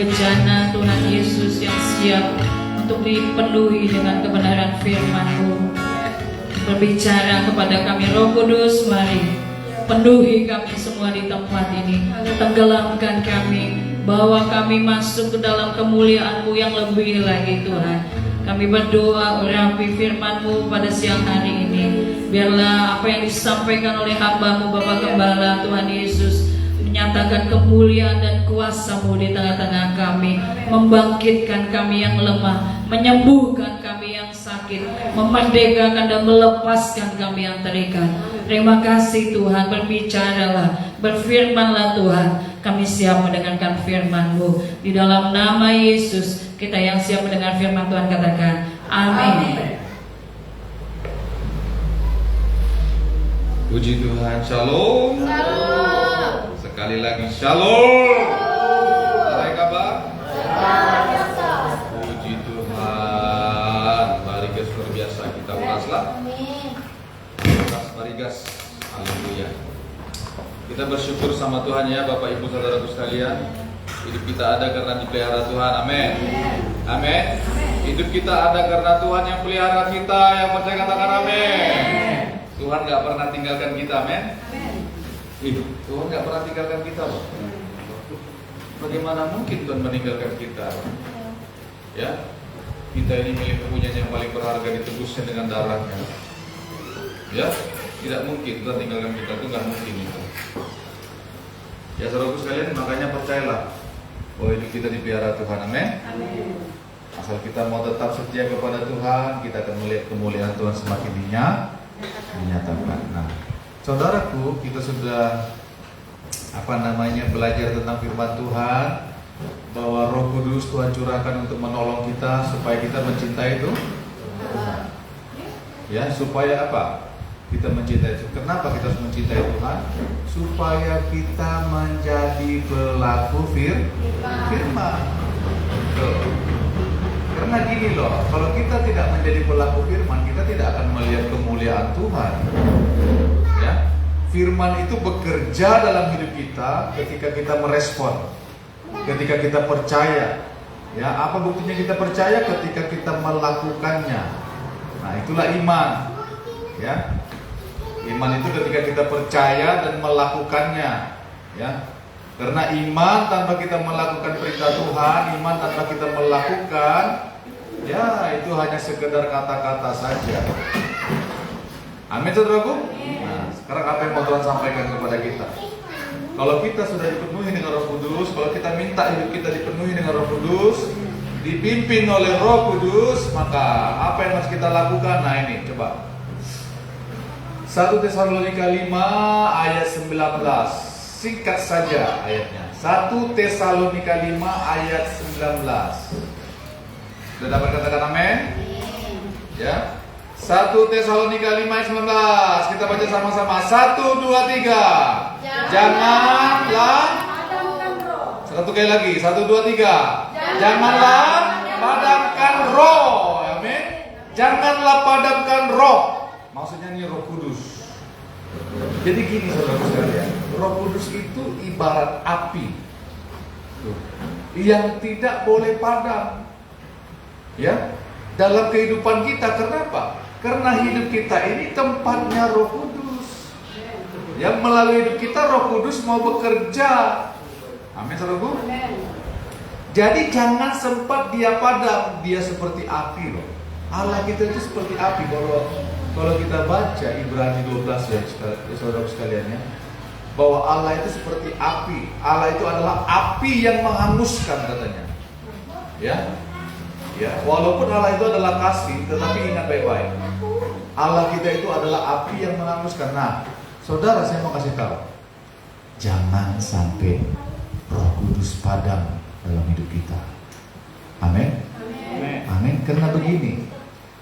bejana Tuhan Yesus yang siap untuk dipenuhi dengan kebenaran firman-Mu. Berbicara kepada kami, Roh Kudus, mari penuhi kami semua di tempat ini. Tenggelamkan kami, bawa kami masuk ke dalam kemuliaan-Mu yang lebih lagi Tuhan. Kami berdoa urapi firman-Mu pada siang hari ini. Biarlah apa yang disampaikan oleh hamba-Mu Bapak Gembala Tuhan Yesus menyatakan kemuliaan dan kuasa-Mu di tengah-tengah kami, membangkitkan kami yang lemah, menyembuhkan kami yang sakit, memerdekakan dan melepaskan kami yang terikat. Terima kasih Tuhan, berbicaralah, berfirmanlah Tuhan. Kami siap mendengarkan firman-Mu. Di dalam nama Yesus, kita yang siap mendengar firman Tuhan katakan amin. Puji Tuhan, shalom. Sekali lagi shalom. Apa kabar? Puji Tuhan. Barigas luar biasa, kita ulaslah. Barigas, haleluya. Kita bersyukur sama Tuhan ya, Bapak Ibu Saudaraku sekalian. Hidup kita ada karena dipelihara Tuhan, amin. Amin. Hidup kita ada karena Tuhan yang pelihara kita. Yang percaya katakan amin. Tuhan gak pernah tinggalkan kita, amin. Tuhan gak pernah tinggalkan kita loh. Bagaimana mungkin Tuhan meninggalkan kita? Ya, kita ini milik kepunyaan yang paling berharga, ditebusnya dengan darahnya. Ya, tidak mungkin Tuhan tinggalkan kita, itu gak mungkin itu. Ya saudaraku sekalian, makanya percayalah bahwa hidup kita dipelihara Tuhan, amin. Asal kita mau tetap setia kepada Tuhan, kita akan melihat kemuliaan Tuhan semakin dinyatakan. Nah, saudaraku, kita sudah belajar tentang firman Tuhan, bahwa Roh Kudus Tuhan curahkan untuk menolong kita supaya kita mencintai itu. Ya, supaya apa? Kita mencintai itu. Kenapa kita harus mencintai Tuhan? Supaya kita menjadi pelaku firman. Karena gini loh, kalau kita tidak menjadi pelaku firman, kita tidak akan melihat kemuliaan Tuhan. Ya, firman itu bekerja dalam hidup kita ketika kita merespon, ketika kita percaya. Ya, apa buktinya kita percaya? Ketika kita melakukannya. Nah, itulah iman. Ya, iman itu ketika kita percaya dan melakukannya. Ya, karena iman tanpa kita melakukan perintah Tuhan, iman tanpa kita melakukan, ya itu hanya sekedar kata-kata saja. Amin saudaraku. Nah, sekarang apa yang mau Tuhan sampaikan kepada kita? Kalau kita sudah dipenuhi dengan Roh Kudus, kalau kita minta hidup kita dipenuhi dengan Roh Kudus, dipimpin oleh Roh Kudus, maka apa yang harus kita lakukan? Nah ini, coba 1 Tesalonika 5 ayat 19. Singkat saja ayatnya. 1 Tesalonika 5 ayat 19. Sudah dapat katakan amin? Ya. 1 Tesalonika 5 ayat 19. Kita baca sama-sama. 1, 2, 3. Janganlah. Satu kali lagi. 1, 2, 3. Janganlah padamkan roh. Amin. Janganlah padamkan roh. Maksudnya ini Roh Kudus. Jadi gini saudara sekalian, Roh Kudus itu ibarat api yang tidak boleh padam. Ya, dalam kehidupan kita. Kenapa? Karena hidup kita ini tempatnya Roh Kudus. Ya, melalui hidup kita Roh Kudus mau bekerja. Amin saudaraku. Jadi jangan sempat dia padam. Dia seperti api loh. Allah kita itu seperti api. Kalau kita baca Ibrani 12 ya saudara sekalian ya, bahwa Allah itu seperti api. Allah itu adalah api yang menghanguskan katanya. Ya. Ya, walaupun Allah itu adalah kasih, tetapi ingat baik-baik. Allah kita itu adalah api yang menghanguskan. Nah, saudara saya mau kasih tahu. Jangan sampai Roh Kudus padam dalam hidup kita. Amin. Amin. Karena begini,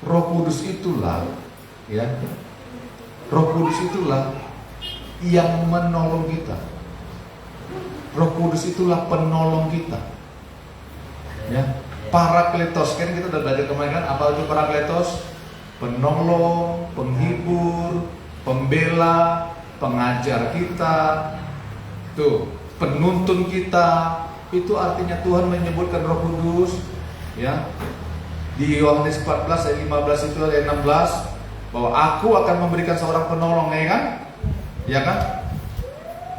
Roh Kudus itulah, ya, Roh Kudus itulah yang menolong kita. Roh Kudus itulah penolong kita. Ya, Parakletos, kan kita udah belajar kemarin kan, apa itu Parakletos? Penolong, penghibur, pembela, pengajar kita, tuh, penuntun kita, Itu artinya Tuhan menyebutkan Roh Kudus, ya. Di Yohanes 14 ayat 15 itu ayat 16 bahwa aku akan memberikan seorang penolong, ya kan? Ya kan?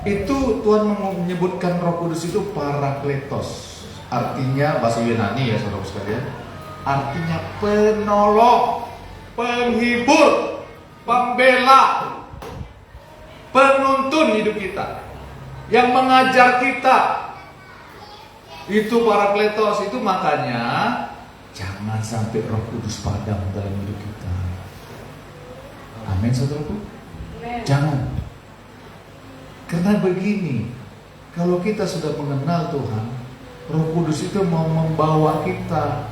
Itu Tuhan menyebutkan Roh Kudus itu Parakletos. Artinya bahasa Yunani ya saudara sekalian. Artinya penolong, penghibur, pembela, penuntun hidup kita, yang mengajar kita. Itu Parakletos. Itu makanya jangan sampai Roh Kudus padam dalam hidup kita. Amin saudaraku. Jangan. Karena begini, kalau kita sudah mengenal Tuhan, Roh Kudus itu mau membawa kita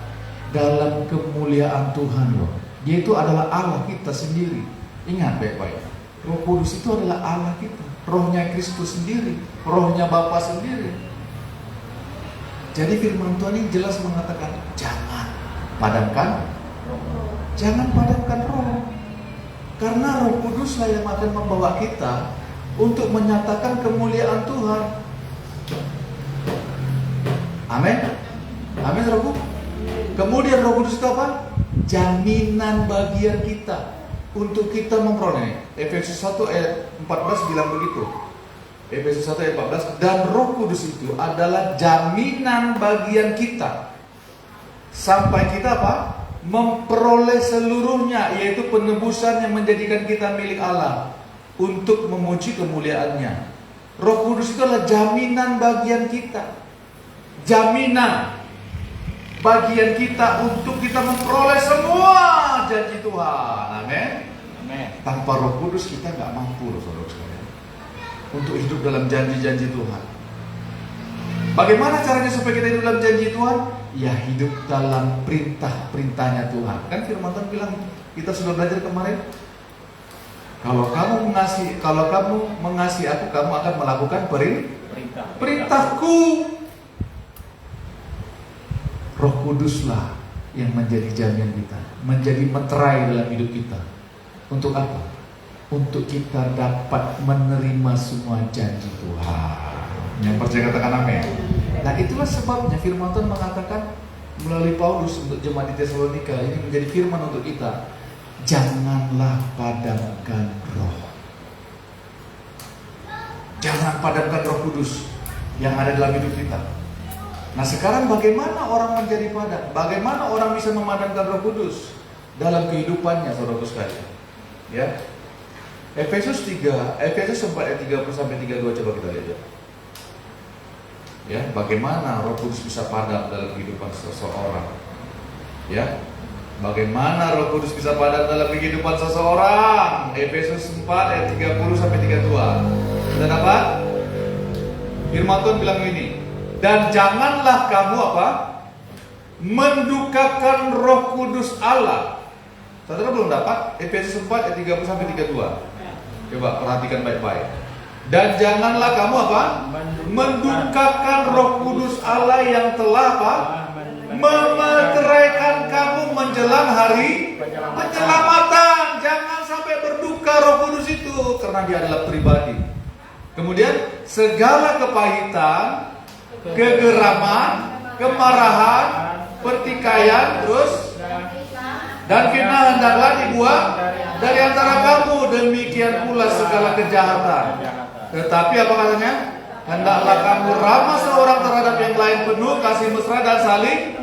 dalam kemuliaan Tuhan loh. Dia itu adalah Allah kita sendiri. Ingat baik-baik, Roh Kudus itu adalah Allah kita, rohnya Kristus sendiri, rohnya Bapa sendiri. Jadi firman Tuhan ini jelas mengatakan, jangan padamkan roh. Karena Roh Kuduslah yang akan membawa kita untuk menyatakan kemuliaan Tuhan. Amin. Amin saudaraku. Kemudian Roh Kudus itu apa? Jaminan bagian kita untuk kita memperoleh. Efesus 1 ayat 14 bilang begitu. Efesus 1 ayat 14, dan Roh Kudus itu adalah jaminan bagian kita sampai kita apa? Memperoleh seluruhnya, yaitu penebusan yang menjadikan kita milik Allah untuk memuji kemuliaannya. Roh Kudus itu adalah jaminan bagian kita. Jaminan bagian kita untuk kita memperoleh semua janji Tuhan. Amin. Tanpa Roh Kudus kita nggak mampu loh saudara sekalian untuk hidup dalam janji-janji Tuhan. Bagaimana caranya supaya kita hidup dalam janji Tuhan? Ya hidup dalam perintah-perintahnya Tuhan. Kan firman Tuhan bilang, kita sudah belajar kemarin, kalau kamu mengasihi aku, kamu akan melakukan perintahku. Roh Kuduslah yang menjadi jaminan kita, menjadi meterai dalam hidup kita. Untuk apa? Untuk kita dapat menerima semua janji Tuhan. Yang percaya katakan amin. Nah itulah sebabnya firman Tuhan mengatakan melalui Paulus untuk jemaat di Tesalonika, ini menjadi firman untuk kita. Janganlah padamkan roh. Jangan padamkan Roh Kudus yang ada dalam hidup kita. Nah sekarang bagaimana orang menjadi padam? Bagaimana orang bisa memadamkan Roh Kudus dalam kehidupannya, saudara sekalian? Ya, Efesus 4 ayat 30 sampai 32 coba kita lihat. Ya, bagaimana Roh Kudus bisa padam dalam kehidupan seseorang? Ya, bagaimana Roh Kudus bisa padam dalam kehidupan seseorang? Efesus 4 ayat 30 sampai 32. Sudah dapat? Firman Tuhan bilang ini. Dan janganlah kamu apa? Mendukakan Roh Kudus Allah. Saudara belum dapat? Efesus 4 ayat 30 sampai 32. Coba perhatikan baik-baik. Dan janganlah kamu apa? Mendukakan Roh Kudus Allah yang telah apa? Memeteraikan kamu menjelang hari penyelamatan. Jangan sampai berduka Roh Kudus itu, karena dia adalah pribadi. Kemudian segala kepahitan, kegeraman, kemarahan, pertikaian, terus dan fitnah hendaklah dibuang dari antara kamu. Demikian pula segala kejahatan. Tetapi apa katanya? Hendaklah kamu ramah seorang terhadap yang lain, penuh kasih mesra dan saling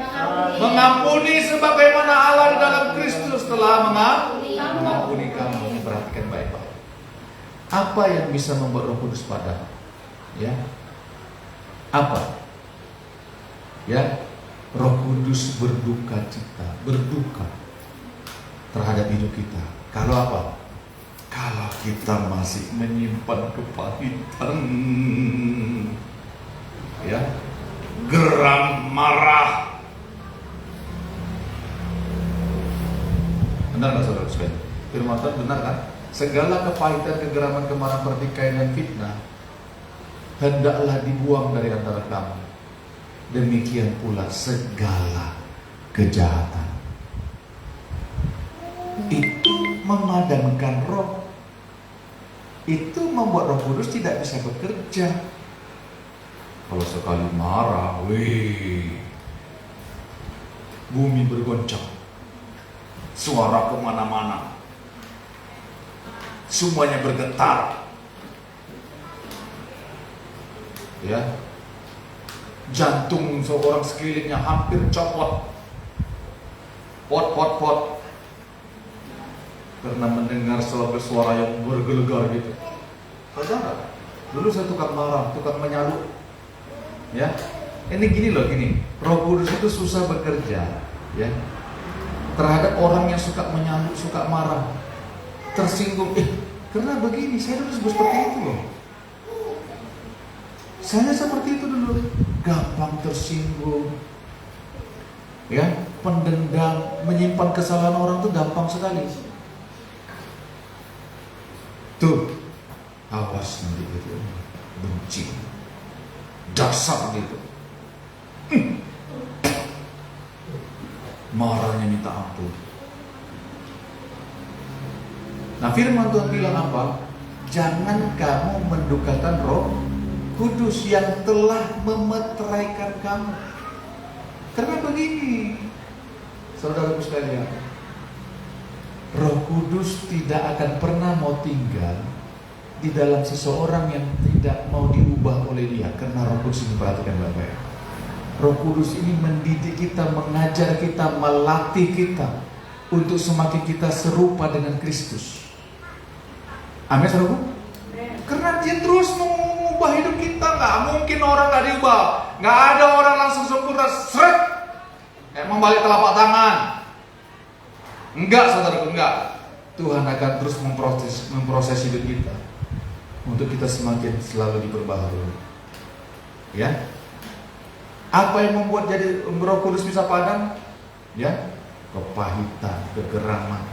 mengampuni, sebagaimana Allah di dalam Kristus telah mengampuni kamu. Perhatikan baik-baik. Apa yang bisa membuat Roh Kudus padam? Ya, apa? Ya, Roh Kudus berduka cita, berduka terhadap hidup kita. Kalau apa? Kalau kita masih menyimpan kepahitan, ya, geram, marah. Benar nggak saudara sekalian? Firman Tuhan benar kan? Segala kepahitan, kegeraman, kemarahan, pertikaian dan fitnah hendaklah dibuang dari antara kamu. Demikian pula segala kejahatan. Itu memadamkan roh. Itu membuat Roh Kudus tidak bisa bekerja. Kalau sekali marah, wih, bumi bergoncang, suara kemana-mana, semuanya bergetar, ya, jantung seorang sekelilingnya hampir copot, pot, karena mendengar suara yang bergelegar gitu. Saudara, dulu saya tukang marah, tukang menyaluk, ya. Ini gini loh, gini. Roh Kudus itu susah bekerja, ya, terhadap orang yang suka menyaluk, suka marah, tersinggung. Karena begini, saya dulu seperti itu loh. Saya seperti itu dulu, gampang tersinggung, ya, pendendam, menyimpan kesalahan orang tuh gampang sekali. Tuh, awas nanti gitu, benci, dasar gitu, marahnya minta ampun. Nah, firman Tuhan bilang apa? Jangan kamu mendukakan Roh Kudus yang telah memeteraikan kamu. Karena begini, saudaraku sekalian, Roh Kudus tidak akan pernah mau tinggal di dalam seseorang yang tidak mau diubah oleh Dia. Karena Roh Kudus ini, perhatikan baik-baik, Roh Kudus ini mendidik kita, mengajar kita, melatih kita untuk semakin kita serupa dengan Kristus. Amin, saudaraku. Karena Dia terus mengubah hidup kita. Nggak mungkin orang nggak diubah. Nggak ada orang langsung sempurna, seret, kayak membalik telapak tangan. Enggak, saudaraku, enggak. Tuhan akan terus memproses hidup kita untuk kita semakin selalu diperbaharui. Ya. Apa yang membuat jadi Roh Kudus bisa padam? Ya, kepahitan, kegeraman,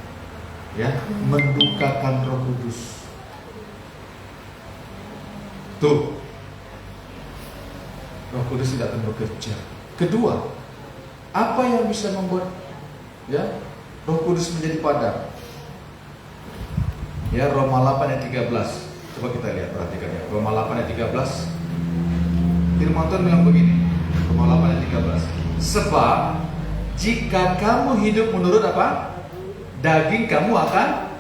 ya, mendukakan Roh Kudus. Tuh, Roh Kudus tidak akan bekerja. Kedua, apa yang bisa membuat, ya, Roh Kudus menjadi padam? Ya, Roma 8 ayat 13. Coba kita lihat, perhatikan ya. Roma 8 ayat 13. Firman Tuhan bilang begini. Roma 8 ayat 13. Sebab jika kamu hidup menurut apa? Daging, kamu akan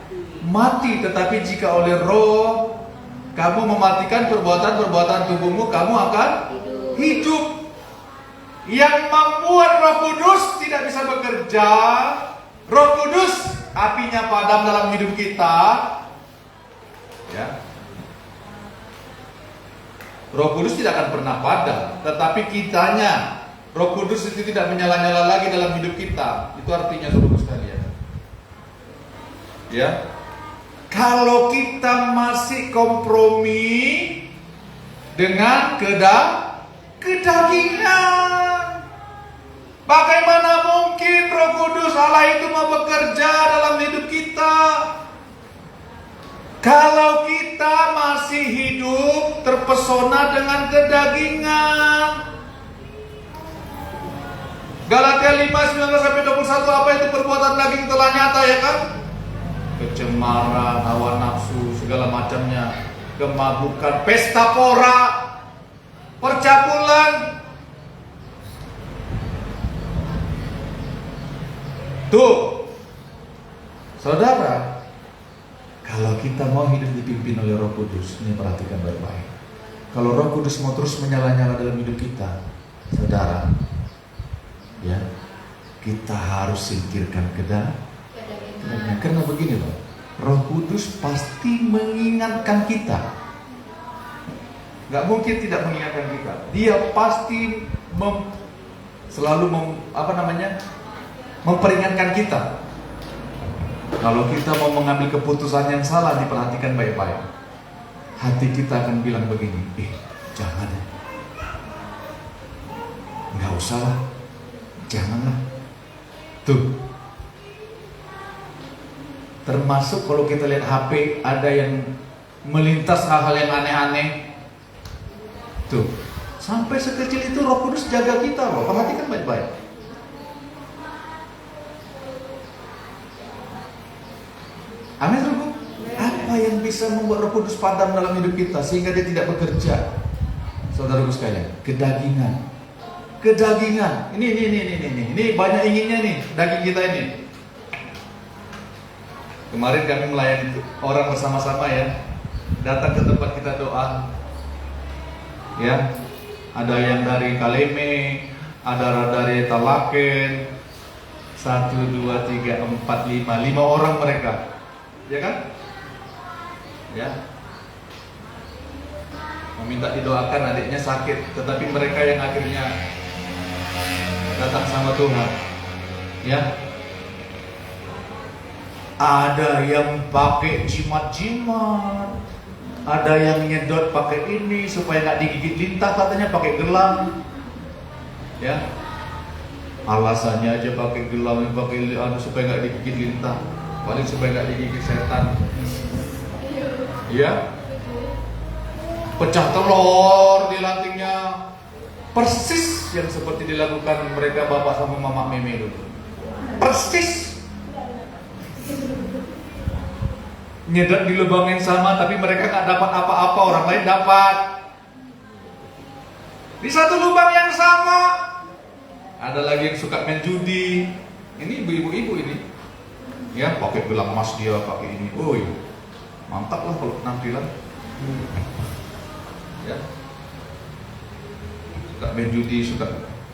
mati. Tetapi jika oleh Roh kamu mematikan perbuatan-perbuatan tubuhmu, kamu akan hidup. Yang membuat Roh Kudus tidak bisa bekerja, Roh Kudus apinya padam dalam hidup kita, ya. Roh Kudus tidak akan pernah padam, tetapi kitanya, Roh Kudus itu tidak menyala-nyala lagi dalam hidup kita. Itu artinya, saudara sekalian, ya. Kalau kita masih kompromi dengan kedagingan, bagaimana mungkin Roh Kudus Allah itu mau bekerja dalam hidup kita? Kalau kita masih hidup terpesona dengan kedagingan. Galatia 5:19-21, apa itu perbuatan daging telah nyata, ya kan? Kecemaran, hawa nafsu, segala macamnya, kemabukan, pesta pora, percabulan. Tuh, saudara, kalau kita mau hidup dipimpin oleh Roh Kudus, ini perhatikan baik-baik. Kalau Roh Kudus mau terus menyala-nyala dalam hidup kita, saudara, ya, kita harus singkirkan kedagingan. Karena begini loh, Roh Kudus pasti mengingatkan kita. Gak mungkin tidak mengingatkan kita. Dia pasti selalu memperingatkan kita. Kalau kita mau mengambil keputusan yang salah, diperhatikan baik-baik. Hati kita akan bilang begini, jangan, nggak usah lah, janganlah. Tuh, termasuk kalau kita lihat HP, ada yang melintas hal-hal yang aneh-aneh. Tuh, sampai sekecil itu Roh Kudus jaga kita loh. Perhatikan baik-baik. Amin, saudaraku. Apa yang bisa membuat Roh Kudus padam dalam hidup kita sehingga dia tidak bekerja? Saudaraku sekalian, kedagingan. Kedagingan. Ini banyak inginnya nih, daging kita ini. Kemarin kami melayani orang bersama-sama ya. Datang ke tempat kita doa. Ya. Ada yang dari Kaleme, ada dari Talaken. 1, 2, 3, 4, 5 orang mereka. Ya kan? Ya. Meminta didoakan adiknya sakit, tetapi mereka yang akhirnya datang sama Tuhan. Ya. Ada yang pakai jimat-jimat, ada yang nyedot pakai ini supaya nggak digigit lintah, katanya pakai gelang. Ya. Alasannya aja pakai gelang, pakai supaya nggak digigit lintah, paling supaya nggak digigit setan. Ya. Pecah telur di lantingnya, persis yang seperti dilakukan mereka bapak sama mama Meme itu. Persis. Nyedot di lubang yang sama, tapi mereka nggak dapat apa-apa, orang lain dapat. Di satu lubang yang sama, ada lagi yang suka main judi. Ini ibu-ibu ini, ya pakai gelang emas dia, pakai ini. Oi, mantap lah kalau nampilan. Ya, suka main judi, suka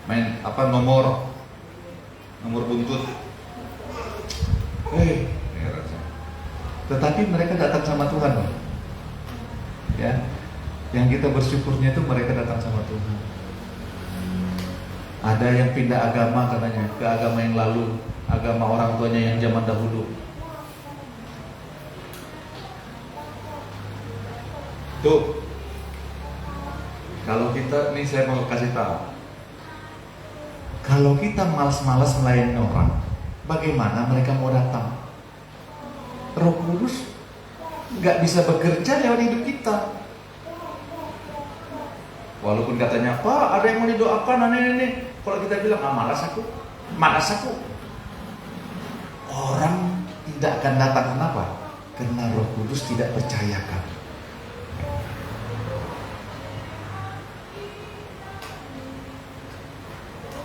main nomor buntut. Tetapi mereka datang sama Tuhan, ya. Yang kita bersyukurnya itu mereka datang sama Tuhan. Ada yang pindah agama katanya ke agama yang lalu, agama orang tuanya yang zaman dahulu. Tuh. Kalau kita, ini saya mau kasih tahu. Kalau kita malas-malas melayani orang, bagaimana mereka mau datang? Roh Kudus nggak bisa bekerja lewat hidup kita. Walaupun katanya, Pak, ada yang mau didoakan, ini. Kalau kita bilang, malas aku. Orang tidak akan datang, kenapa? Karena Roh Kudus tidak percayakan.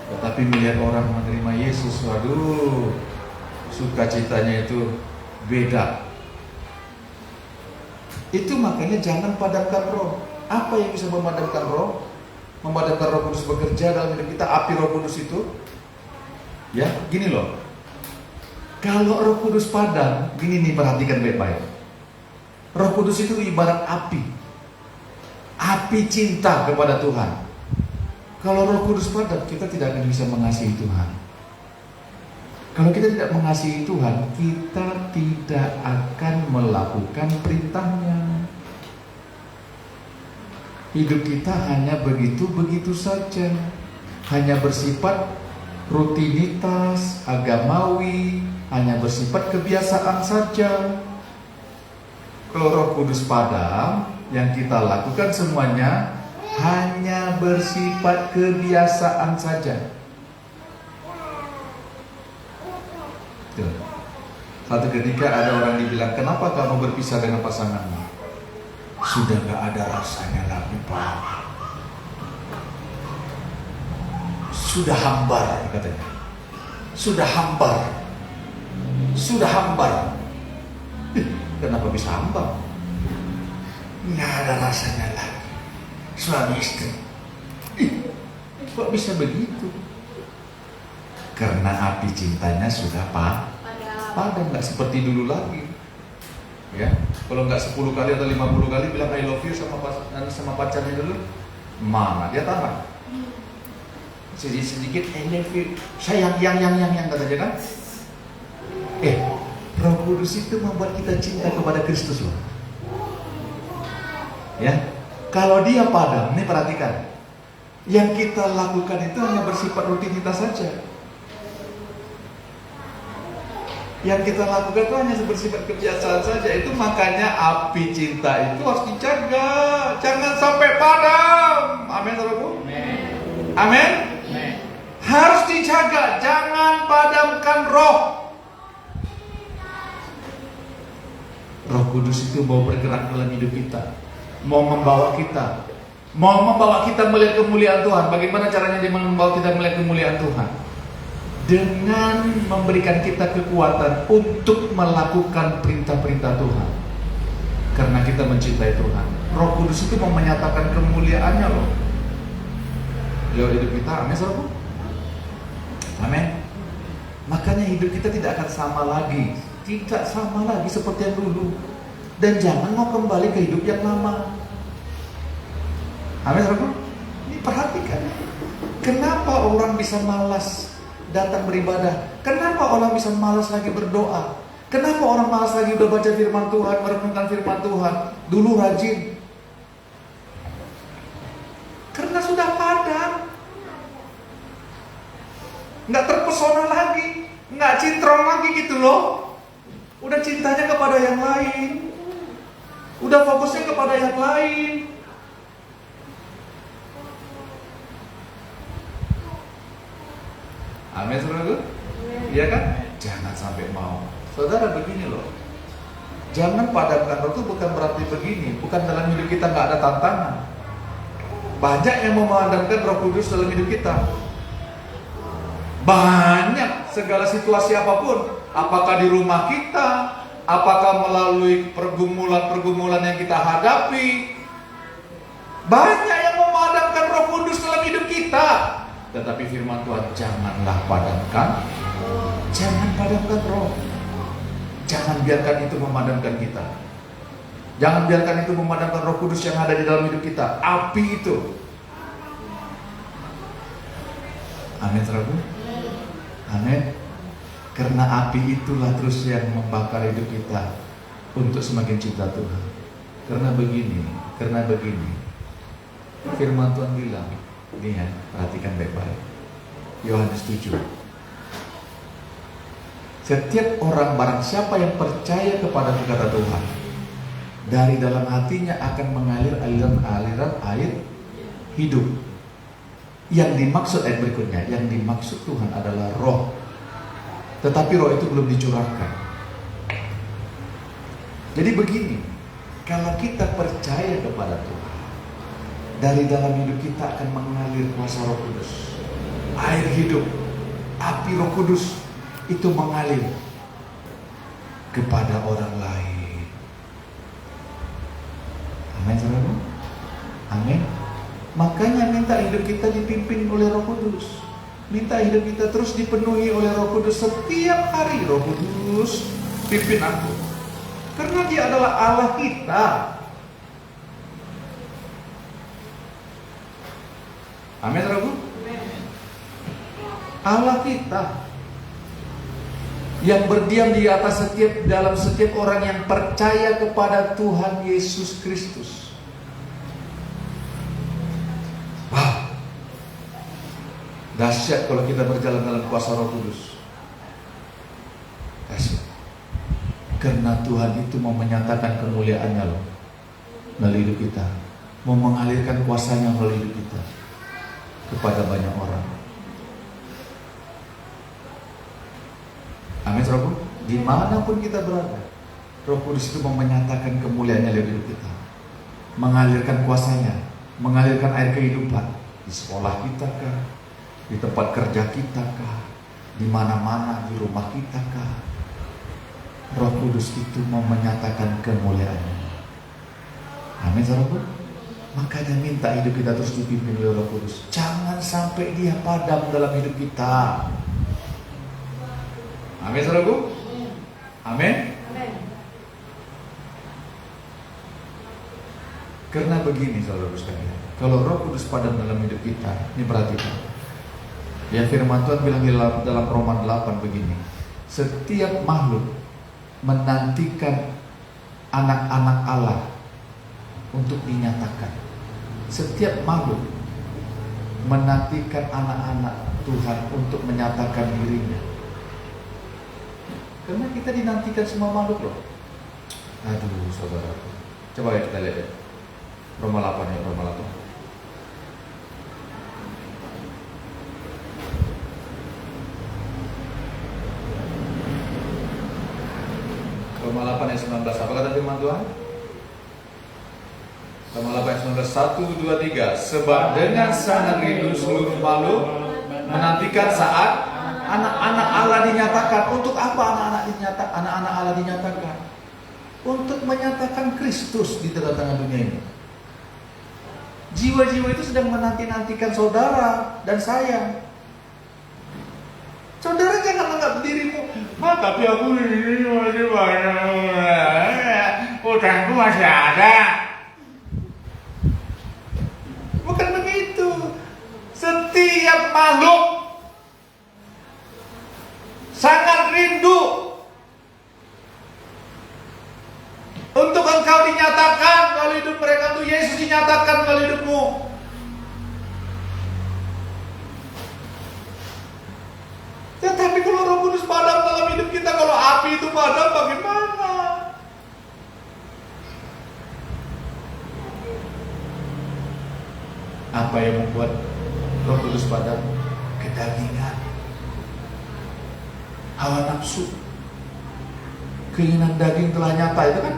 Tetapi melihat orang menerima Yesus, waduh, sukacitanya itu beda. Itu makanya jangan padamkan roh. Apa yang bisa memadamkan roh? Memadamkan Roh Kudus bekerja dalam hidup kita, api Roh Kudus itu. Ya, gini loh. Kalau Roh Kudus padam, gini nih, perhatikan baik-baik. Roh Kudus itu ibarat api. Api cinta kepada Tuhan. Kalau Roh Kudus padam, kita tidak akan bisa mengasihi Tuhan. Kalau kita tidak mengasihi Tuhan, kita tidak akan melakukan perintahnya. Hidup kita hanya begitu-begitu saja. Hanya bersifat rutinitas, agamawi, hanya bersifat kebiasaan saja. Kalau Roh Kudus padam, yang kita lakukan semuanya hanya bersifat kebiasaan saja. Satu ketika ada orang dibilang, kenapa kamu berpisah dengan pasanganmu? Sudah gak ada rasanya lagi, Pak. Sudah hambar, katanya. Sudah hambar. Kenapa bisa hambar? Gak ada rasanya lagi. Suami istri. Kok bisa begitu? Karena api cintanya sudah padam, nggak seperti dulu lagi. Ya, kalau nggak 10 kali atau 50 kali bilang I love you sama pacarnya dulu, mana dia tahan? Sedikit I love you, sayang, yang katanya kan? Roh Kudus itu membuat kita cinta kepada Kristus loh. Ya. Kalau dia padam, ini perhatikan. Yang kita lakukan itu hanya bersifat rutinitas saja. Yang kita lakukan itu hanya bersifat kebiasaan saja. Itu makanya api cinta itu harus dijaga. Jangan sampai padam. Amin, saudaraku? Amin? Harus dijaga. Jangan padamkan roh. Roh Kudus itu mau bergerak dalam hidup kita, mau membawa kita mau membawa kita melihat kemuliaan Tuhan. Bagaimana caranya dia membawa kita melihat kemuliaan Tuhan? Dengan memberikan kita kekuatan untuk melakukan perintah-perintah Tuhan. Karena kita mencintai Tuhan. Roh Kudus itu mau menyatakan kemuliaannya loh lewat hidup kita. Amin, saudara. Amin. Makanya hidup kita tidak akan sama lagi. Tidak sama lagi seperti yang dulu. Dan jangan mau kembali ke hidup yang lama. Amin, saudara. Ini perhatikan. Kenapa orang bisa malas datang beribadah? Kenapa orang bisa malas lagi berdoa? Kenapa orang malas lagi udah baca firman Tuhan, merenungkan firman Tuhan? Dulu rajin. Karena sudah padam. Nggak terpesona lagi, nggak cintrong lagi gitu loh. Udah cintanya kepada yang lain, udah fokusnya kepada yang lain. Amin, saudara. Iya kan? Jangan sampai mau. Saudara, begini loh. Jangan padamkan roh itu bukan berarti begini. Bukan dalam hidup kita nggak ada tantangan. Banyak yang memadamkan Roh Kudus dalam hidup kita. Banyak, segala situasi apapun. Apakah di rumah kita, apakah melalui pergumulan-pergumulan yang kita hadapi. Banyak yang memadamkan Roh Kudus dalam hidup kita. Tetapi firman Tuhan, janganlah padamkan. Jangan padamkan roh. Jangan biarkan itu memadamkan kita. Jangan biarkan itu memadamkan Roh Kudus yang ada di dalam hidup kita. Api itu. Amin, saudara. Amin. Karena api itulah terus yang membakar hidup kita untuk semakin cinta Tuhan. Karena begini. Firman Tuhan bilang, ini ya, perhatikan baik-baik. Yohanes 7. Setiap orang, barang siapa yang percaya kepada kata Tuhan, dari dalam hatinya akan mengalir aliran air hidup. Yang dimaksud ayat berikutnya, yang dimaksud Tuhan adalah roh. Tetapi roh itu belum dicurahkan. Jadi begini, kalau kita percaya kepada Tuhan, dari dalam hidup kita akan mengalir kuasa Roh Kudus. Air hidup, api Roh Kudus itu mengalir kepada orang lain. Amin, saudara. Amin. Makanya minta hidup kita dipimpin oleh Roh Kudus. Minta hidup kita terus dipenuhi oleh Roh Kudus setiap hari. Roh Kudus, pimpin aku. Karena Dia adalah Allah kita. Amin, saudara. Allah kita yang berdiam di atas dalam setiap orang yang percaya kepada Tuhan Yesus Kristus. Wow, dahsyat kalau kita berjalan dalam kuasa Roh Kudus. Dahsyat. Karena Tuhan itu mau menyatakan kemuliaannya loh melalui hidup kita, mau mengalirkan kuasanya melalui hidup kita kepada banyak orang. Amin, saudara. Dimanapun kita berada, Roh Kudus itu mau menyatakan kemuliaannya dalam hidup kita, mengalirkan kuasanya, mengalirkan air kehidupan di sekolah kita kah, di tempat kerja kita kah, di mana-mana, di rumah kita kah. Roh Kudus itu mau menyatakan kemuliaannya. Amin, saudara. Makanya minta hidup kita terus dipimpin oleh Roh Kudus. Jangan sampai Dia padam dalam hidup kita. Amin, saudaraku. Amin. Karena begini, saudara sekalian, kalau Roh Kudus padam dalam hidup kita, ini perhatikan. Ya, firman Tuhan bilang dalam Roma 8 begini. Setiap makhluk menantikan anak-anak Allah untuk dinyatakan. Setiap makhluk menantikan anak-anak Tuhan untuk menyatakan dirinya. Karena kita dinantikan semua makhluk loh. Aduh, saudara. Coba ya kita lihat ya. Roma 8 ya, Roma 8. Roma 8 ayat 19. Apa kata firman Tuhan? Sama ayat 19, 1, 2, 3. Sebab dengan sangat rindu seluruh makhluk menantikan saat anak-anak Allah dinyatakan. Untuk apa anak-anak Allah dinyatakan? Untuk menyatakan Kristus di tengah-tengah dunia ini. Jiwa-jiwa itu sedang menanti-nantikan saudara dan saya. Saudara jangan anggap dirimu, tapi aku ini masih banyak, utangku masih ada. Bukan begitu. Setiap makhluk sangat rindu untuk engkau dinyatakan melalui hidup mereka, untuk Yesus dinyatakan melalui hidupmu. Tetapi kalau Roh Kudus padam dalam hidup kita, kalau api itu padam, bagaimana? Apa yang membuat Roh Kudus padam? Kedagingan, hawa nafsu, keinginan daging telah nyata, itu kan?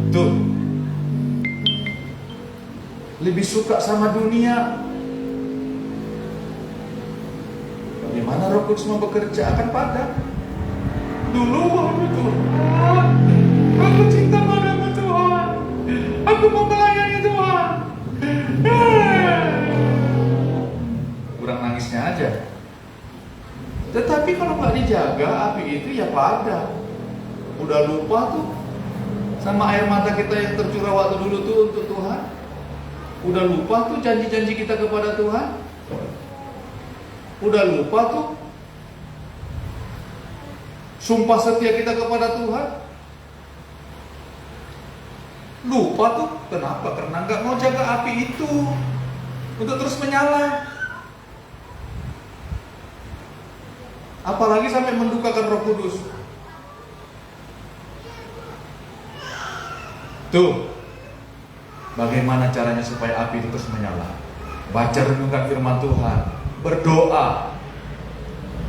Tuh, lebih suka sama dunia. Bagaimana Roh Kudus mau bekerja akan padam? Dulu waktu Tuhan, aku cinta padamu Tuhan, aku mau melayani Tuhan. Kurang nangisnya aja. Tetapi kalau nggak dijaga, api itu ya padam. Udah lupa tuh sama air mata kita yang tercurah waktu dulu tuh untuk Tuhan. Udah lupa tuh janji-janji kita kepada Tuhan. Udah lupa tuh sumpah setia kita kepada Tuhan. Lupa tuh. Kenapa? Karena nggak mau jaga api itu untuk terus menyala. Apalagi sampai mendukakan Roh Kudus. Tuh, bagaimana caranya supaya api itu terus menyala? Baca renungkan firman Tuhan, berdoa,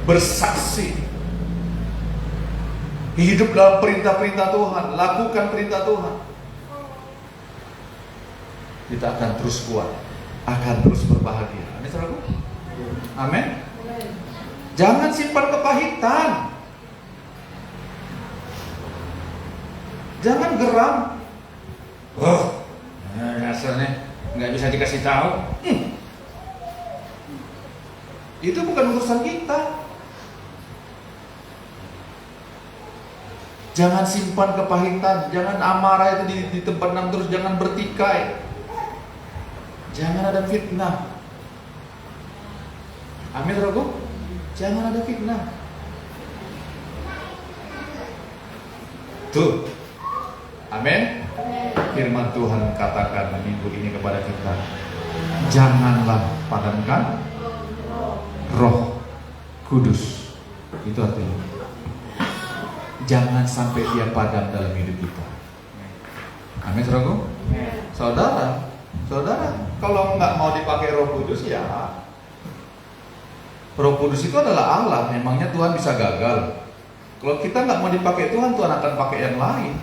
bersaksi, hidup dalam perintah-perintah Tuhan, lakukan perintah Tuhan. Kita akan terus kuat, akan terus berbahagia. Amin, saudaraku? Amin. Jangan simpan kepahitan. Jangan geram. Rasanya nggak bisa dikasih tahu. Itu bukan urusan kita. Jangan simpan kepahitan. Jangan amarah itu di tempat terus. Jangan bertikai. Jangan ada fitnah. Amin, saudaraku. Jangan ada fitnah. Tuh. Amin. Firman Tuhan katakan minggu ini kepada kita, janganlah padamkan Roh Kudus. Itu artinya jangan sampai dia padam dalam hidup kita. Amin, saudaraku. Saudara, kalau nggak mau dipakai Roh Kudus, ya Roh Kudus itu adalah Allah. Memangnya Tuhan bisa gagal? Kalau kita nggak mau dipakai Tuhan, Tuhan akan pakai yang lain.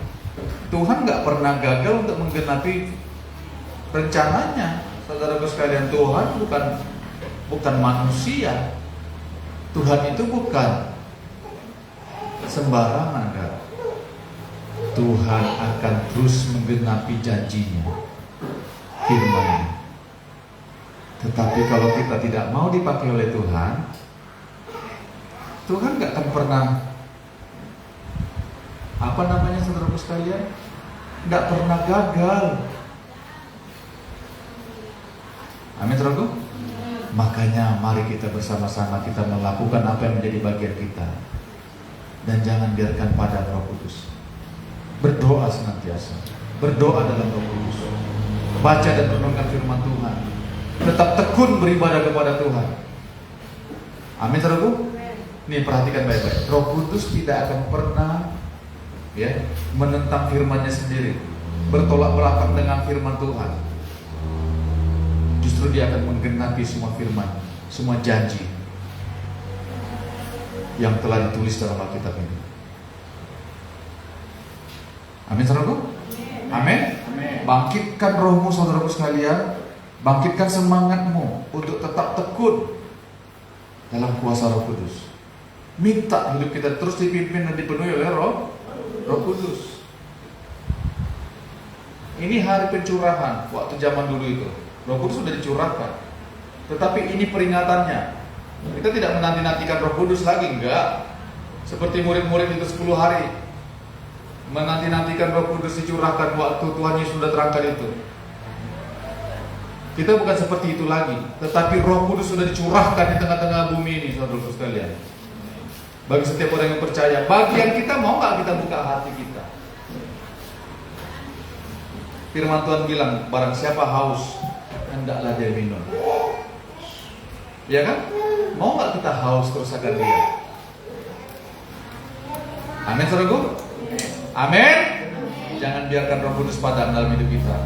Tuhan nggak pernah gagal untuk menggenapi rencananya. Saudara sekalian, Tuhan bukan manusia. Tuhan itu bukan sembarangan, kan? Tuhan akan terus menggenapi janjinya, firman-Nya. Tetapi kalau kita tidak mau dipakai oleh Tuhan, Tuhan nggak akan pernah saudaraku sekalian, nggak pernah gagal. Amin, saudaraku. Makanya mari kita bersama-sama kita melakukan apa yang menjadi bagian kita, dan jangan biarkan padam Roh Kudus. Berdoa senantiasa, berdoa dalam Roh Kudus, baca dan renungkan firman Tuhan, tetap tekun beribadah kepada Tuhan. Amin, saudaraku. Nih, perhatikan baik-baik. Roh Kudus tidak akan pernah menentang firman-Nya sendiri, bertolak belakang dengan firman Tuhan. Justru dia akan menggenapi semua firman, semua janji yang telah ditulis dalam Alkitab ini. Amin saudaraku? Amin. Bangkitkan rohmu saudaraku sekalian. Bangkitkan semangatmu untuk tetap tekun dalam kuasa Roh Kudus. Minta hidup kita terus dipimpin dan dipenuhi oleh Roh Kudus. Ini hari pencurahan. Waktu zaman dulu itu Roh Kudus sudah dicurahkan. Tetapi ini peringatannya. Kita tidak menanti-nantikan Roh Kudus lagi, enggak. Seperti murid-murid itu 10 hari menanti-nantikan Roh Kudus dicurahkan waktu Tuhan Yesus sudah terangkat itu. Kita bukan seperti itu lagi, tetapi Roh Kudus sudah dicurahkan di tengah-tengah bumi ini, saudara-saudara sekalian. Bagi setiap orang yang percaya, bagian kita mau nggak kita buka hati kita? Firman Tuhan bilang, barang siapa haus, hendaklah dia minum. Ya kan? Mau nggak kita haus terus akan dia? Amin, saudaraku. Amin. Jangan biarkan Roh Kudus padam dalam hidup kita.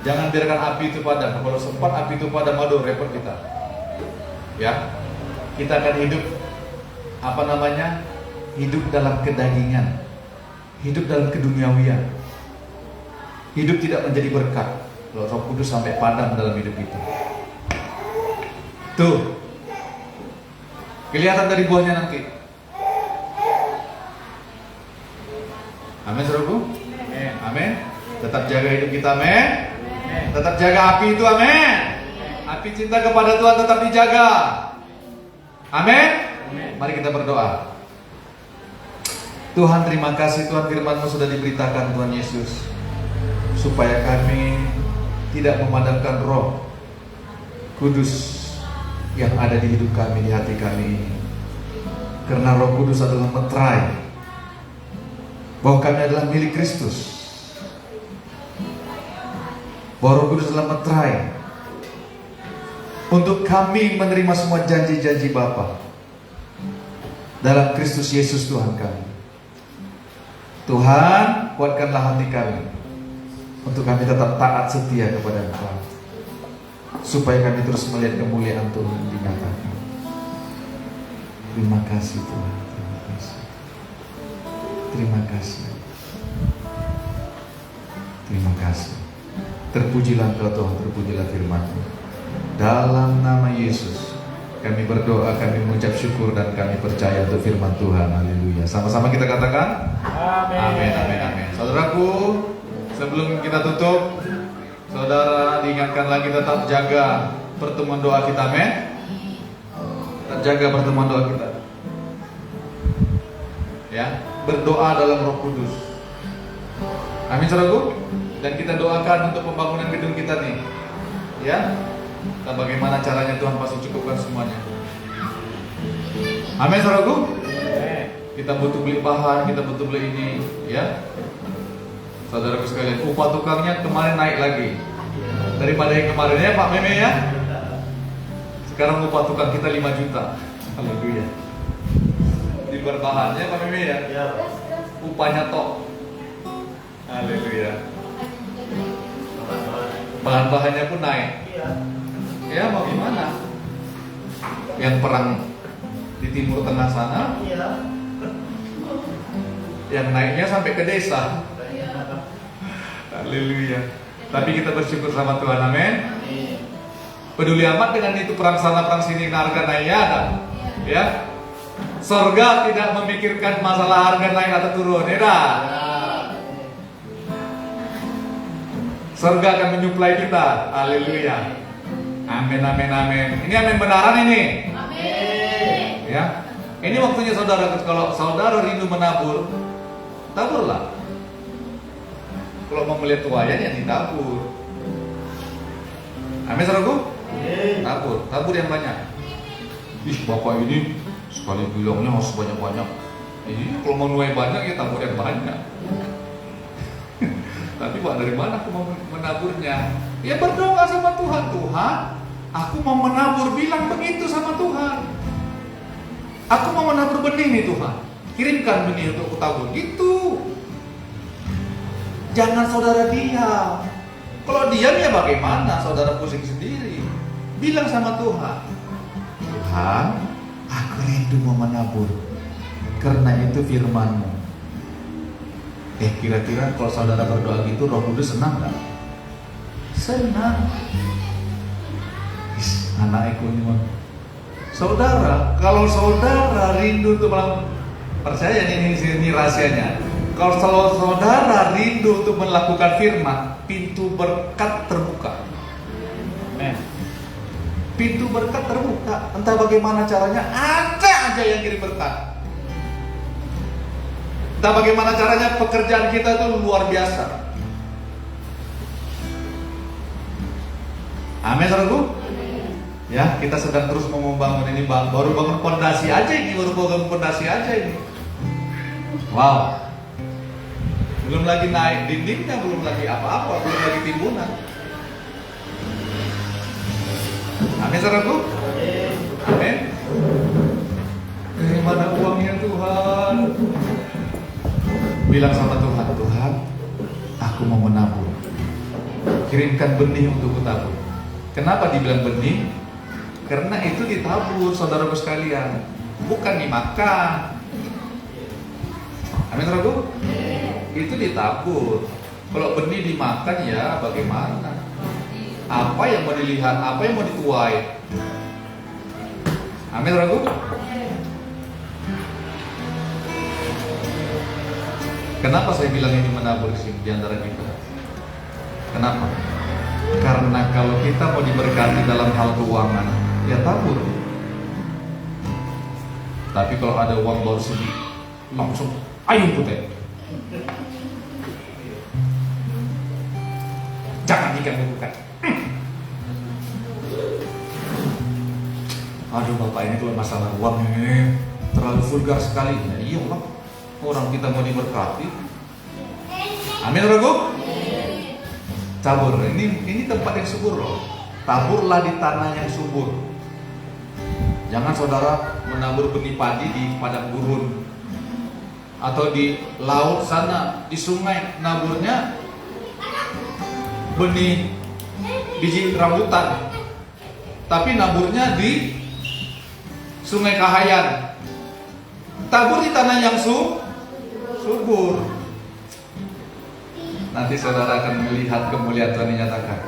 Jangan biarkan api itu padam. Kalau sempat api itu padam, aduh repot kita. Ya, kita akan hidup hidup dalam kedagingan, hidup dalam keduniawian, hidup tidak menjadi berkat. Kalau Roh Kudus sampai padam dalam hidup kita, tuh kelihatan dari buahnya nanti. Amin, saudaraku. Amin. Tetap jaga hidup kita, amin. Tetap jaga api itu, amin. Api cinta kepada Tuhan tetap dijaga. Amin. Mari kita berdoa. Tuhan, terima kasih Tuhan, firman-Mu sudah diberitakan Tuhan Yesus, supaya kami tidak memadamkan Roh Kudus yang ada di hidup kami, di hati kami ini. Karena Roh Kudus adalah meterai bahwa kami adalah milik Kristus, bahwa Roh Kudus adalah meterai untuk kami menerima semua janji-janji Bapa dalam Kristus Yesus Tuhan kami. Tuhan, kuatkanlah hati kami untuk kami tetap taat setia kepada Engkau, supaya kami terus melihat kemuliaan Tuhan dinyatakan. Terima kasih Tuhan. Terima kasih. Terima kasih. Terpujilah Engkau Tuhan, terpujilah firman-Mu. Dalam nama Yesus kami berdoa, kami mengucap syukur dan kami percaya untuk firman Tuhan. Haleluya. Sama-sama kita katakan amin. Amin, amin, amin. Saudaraku, sebelum kita tutup, saudara diingatkan lagi tetap jaga pertemuan doa kita, amin. Tetap jaga pertemuan doa kita. Ya, berdoa dalam Roh Kudus. Amin, saudaraku. Dan kita doakan untuk pembangunan gedung kita nih. Ya. Dan bagaimana caranya Tuhan pasti cukupkan semuanya. Amin, saudaraku. Kita butuh beli bahan, kita butuh beli ini, ya. Saudaraku sekalian, upah tukangnya kemarin naik lagi daripada yang kemarin, ya Pak Meme ya. Sekarang upah tukang kita 5 juta. Haleluya. Di luar bahannya Pak Meme ya. Upahnya tok. Haleluya. Bahan-bahannya pun naik. Ya mau gimana? Yang perang di Timur Tengah sana, yang naiknya sampai ke desa. Haleluya. Tapi kita bersyukur sama Tuhan, amin. Peduli amat dengan itu perang sana perang sini, harga naik ada. Ya. Surga tidak memikirkan masalah harga naik atau turun, ya dah. Surga akan menyuplai kita. Haleluya. Amin, amin, amin. Ini amin benaran ini. Amin. Ya. Ini waktunya saudara, kalau saudara rindu menabur, taburlah. Kalau mau melihat tuayan ya ditabur. Amin, saudaraku. Tabur yang banyak. Ih, Bapak ini sekali bilangnya harus banyak-banyak. Ini kalau mau nuai banyak ya tabur yang banyak. Tapi Pak, dari mana aku mau menaburnya? Ya berdoa sama Tuhan. Tuhan, aku mau menabur, bilang begitu sama Tuhan. Aku mau menabur benih nih Tuhan, kirimkan benih untuk aku tabur. Gitu. Jangan saudara diam. Kalau diam ya bagaimana? Saudara pusing sendiri. Bilang sama Tuhan, Tuhan, aku rindu mau menabur. Karena itu firman-Mu. Kira-kira kalau saudara berdoa gitu, Roh Kudus senang nggak? Senang. Anak ekonomi. Saudara, kalau saudara rindu untuk percaya ini rahasianya. Kalau saudara rindu untuk melakukan firman, pintu berkat terbuka. Amen. Pintu berkat terbuka. Entah bagaimana caranya, ada aja yang kirim berkat. Entah bagaimana caranya, pekerjaan kita itu luar biasa. Amin, saudaraku. Ya, kita sedang terus mau membangun ini, baru bangun fondasi aja ini, Wow. Belum lagi naik dindingnya, belum lagi apa-apa, belum lagi timbunan. Amin, saudaraku. Amin. Dari mana uangnya Tuhan? Bilang sama Tuhan, Tuhan, aku mau menabur. Kirimkan benih untuk kutabur. Kenapa dibilang benih? Karena itu ditabur, saudaraku sekalian, bukan dimakan. Amin, saudaraku. Itu ditabur. Kalau benih dimakan ya bagaimana? Apa yang mau dilihat, apa yang mau dituai? Amin, saudaraku. Kenapa saya bilang ini menabur di antara kita? Kenapa? Karena kalau kita mau diberkati dalam hal keuangan, ya tabur. Tapi kalau ada uang baru sedikit, langsung ayo putih. Jangan bukan. Aduh Bapak, ini kalau masalah uang ini terlalu vulgar sekali. Ya iya Pak, orang kita mau diberkati. Amin, saudaraku. Tabur, ini tempat yang subur loh. Taburlah di tanah yang subur. Jangan saudara menabur benih padi di padang gurun atau di laut sana, di sungai, naburnya benih biji rambutan, tapi naburnya di Sungai Kahayan. Tabur di tanah yang subur. Nanti saudara akan melihat kemuliaan Tuhan dinyatakan.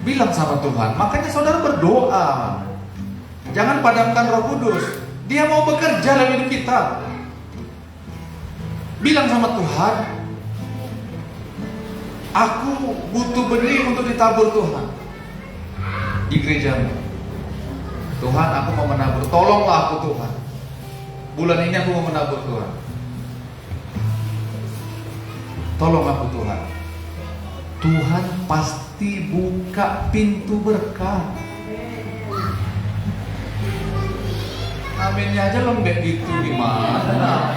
Bilang sama Tuhan, makanya saudara berdoa. Jangan padamkan Roh Kudus. Dia mau bekerja dalam hidup kita. Bilang sama Tuhan, aku butuh benih untuk ditabur Tuhan di gerejamu. Tuhan, aku mau menabur. Tolonglah aku Tuhan. Bulan ini aku mau menabur Tuhan. Tolong aku Tuhan. Tuhan pasti buka pintu berkat. Aminnya aja lembek gitu, gimana?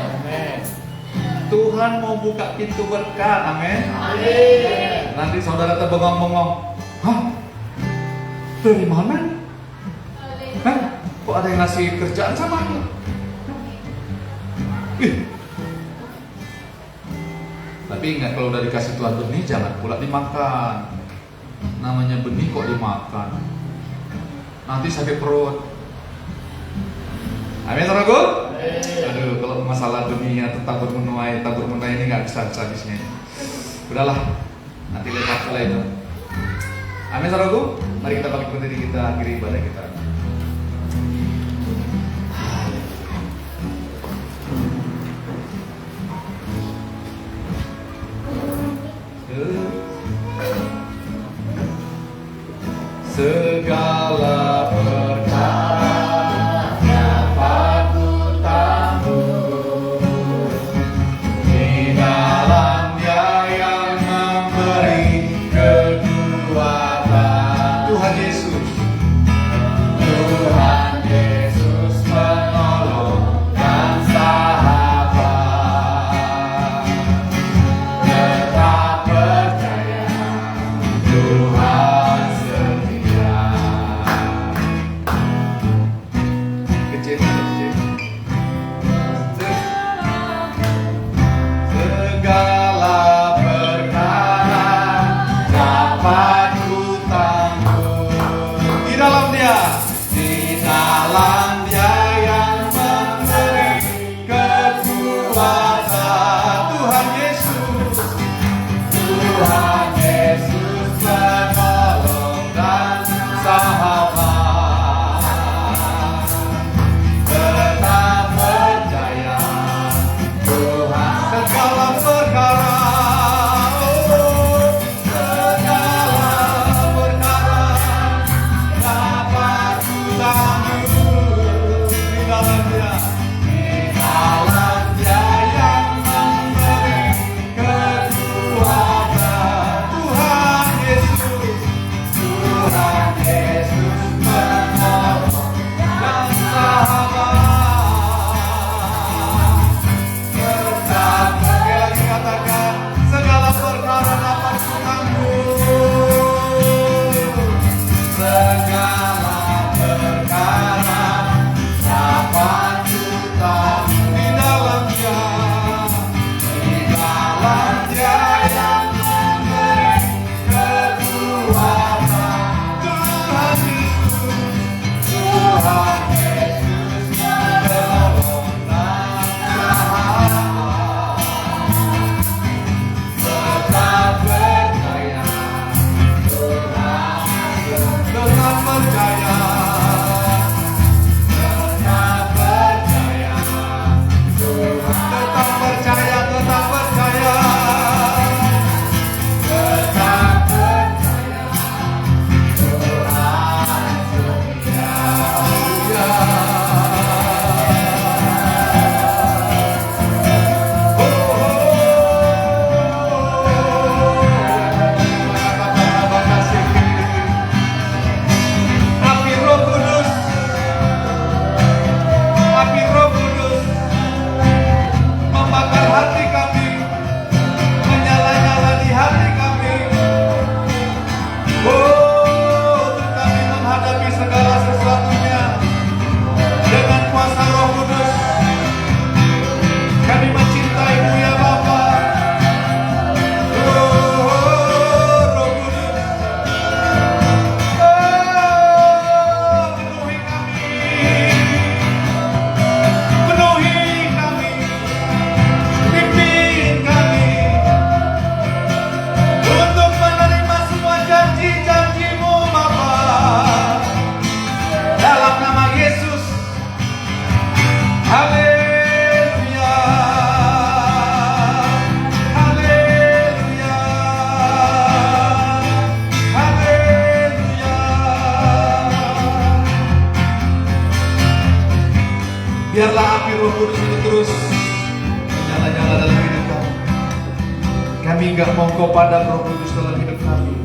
Tuhan mau buka pintu berkat, amin. Nanti saudara terbengong-bengong, hah? Dari mana? Hah? Kok ada yang ngasih kerjaan sama aku? Tapi ingat, kalau udah dikasih Tuhan benih, jangan pula dimakan. Namanya benih kok dimakan, nanti sakit perut. Amin, saudaraku. Aduh, kalau masalah benih atau tabur menuai ini nggak bisa habisnya. Udahlah, nanti lihat waktu itu. Amin, saudaraku. Mari kita bangkit berdiri, kita akhiri ibadah kita. Segala perkara dapat ku tanggung di dalam Dia yang memberi kekuatan. Tuhan Yesus, Tuhan Yesus penolong dan sahabat. Tetap percaya, Tuhan Tuhan Yesus. Biarlah api Roh Kudus itu terus menyala-nyala dalam hidup kami. Kami nggak mau Kau padam Roh Kudus dalam hidup kami.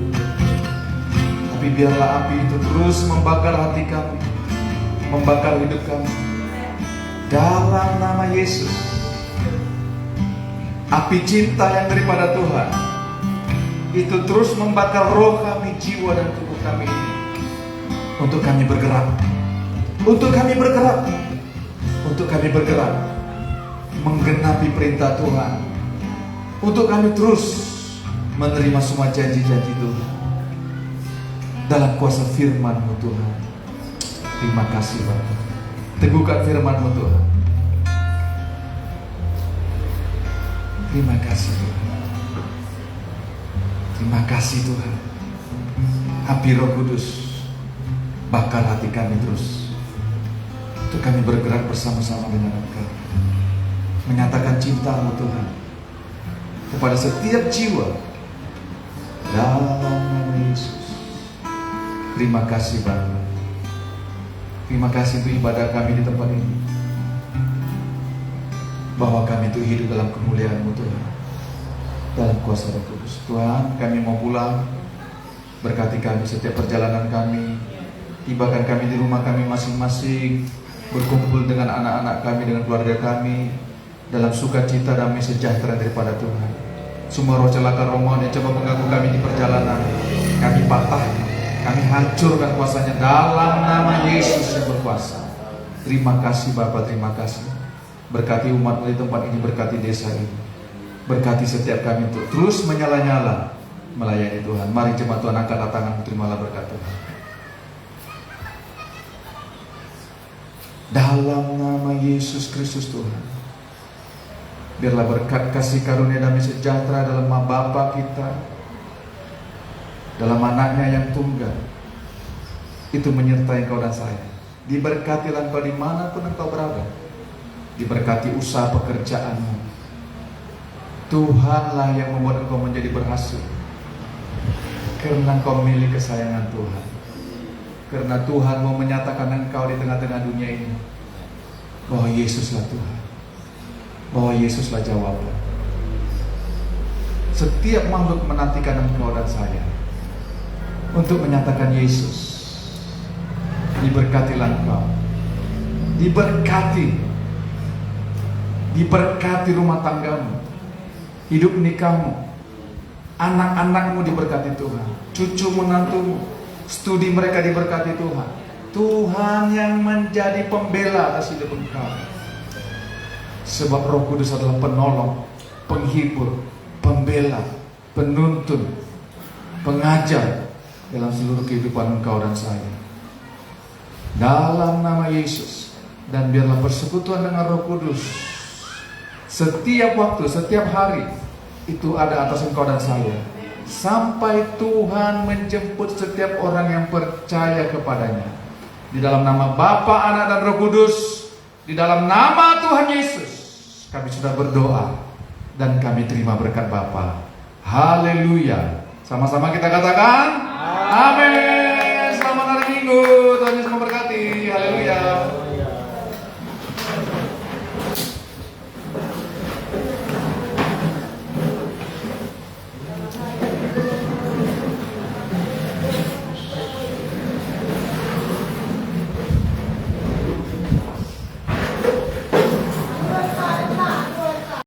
Tapi biarlah api itu terus membakar hati kami, membakar hidup kami. Dalam nama Yesus. Api cinta yang daripada Tuhan itu terus membakar roh kami, jiwa dan tubuh kami ini. Untuk kami bergerak. Untuk kami bergerak. Untuk kami bergerak menggenapi perintah Tuhan. Untuk kami terus menerima semua janji-janji Tuhan dalam kuasa firman-Mu Tuhan. Terima kasih Bapa. Teguhkan firman-Mu Tuhan. Terima kasih Tuhan. Terima kasih Tuhan. Api Roh Kudus bakar hati kami terus untuk kami bergerak bersama-sama dengan Engkau, menyatakan cinta-Mu Tuhan kepada setiap jiwa dalam nama Yesus. Terima kasih Bapa. Terima kasih untuk ibadah kami di tempat ini, bahwa kami itu hidup dalam kemuliaan-Mu Tuhan, dalam kuasa Roh Kudus. Tuhan, kami mau pulang. Berkati kami setiap perjalanan kami. Tibakan kami di rumah kami masing-masing, berkumpul dengan anak-anak kami, dengan keluarga kami, dalam sukacita damai sejahtera daripada Tuhan. Semua roh celaka rohani yang coba mengganggu kami di perjalanan, kami patahkan, kami hancurkan kuasanya dalam nama Yesus yang berkuasa. Terima kasih Bapa, terima kasih. Berkati umat di tempat ini, berkati desa ini, berkati setiap kami untuk terus menyala-nyala melayani Tuhan. Mari jemaat Tuhan angkat tangan, terimalah berkat Tuhan. Dalam nama Yesus Kristus Tuhan, biarlah berkat kasih karunia damai sejahtera dalam Bapa kita, dalam anaknya yang tunggal, itu menyertai engkau dan saya. Diberkatilah engkau dimanapun engkau berada. Diberkati usaha pekerjaanmu. Tuhanlah yang membuat engkau menjadi berhasil, karena engkau milik kesayangan Tuhan. Karena Tuhan mau menyatakan engkau di tengah-tengah dunia ini bahwa Yesuslah Tuhan, bahwa Yesuslah jawaban. Setiap makhluk menantikan engkau dan saya untuk menyatakan Yesus. Diberkatilah engkau, diberkati rumah tanggamu, hidup nikahmu, anak-anakmu diberkati Tuhan, cucu menantumu, studi mereka diberkati Tuhan. Tuhan yang menjadi pembela atas hidup engkau. Sebab Roh Kudus adalah penolong, penghibur, pembela, penuntun, pengajar dalam seluruh kehidupan engkau dan saya. Dalam nama Yesus. Dan biarlah persekutuan dengan Roh Kudus setiap waktu, setiap hari itu ada atas engkau dan saya, sampai Tuhan menjemput setiap orang yang percaya kepadanya. Di dalam nama Bapa, Anak dan Roh Kudus, di dalam nama Tuhan Yesus, kami sudah berdoa dan kami terima berkat Bapa. Haleluya. Sama-sama kita katakan amin. Selamat hari Minggu. Tuhan Yesus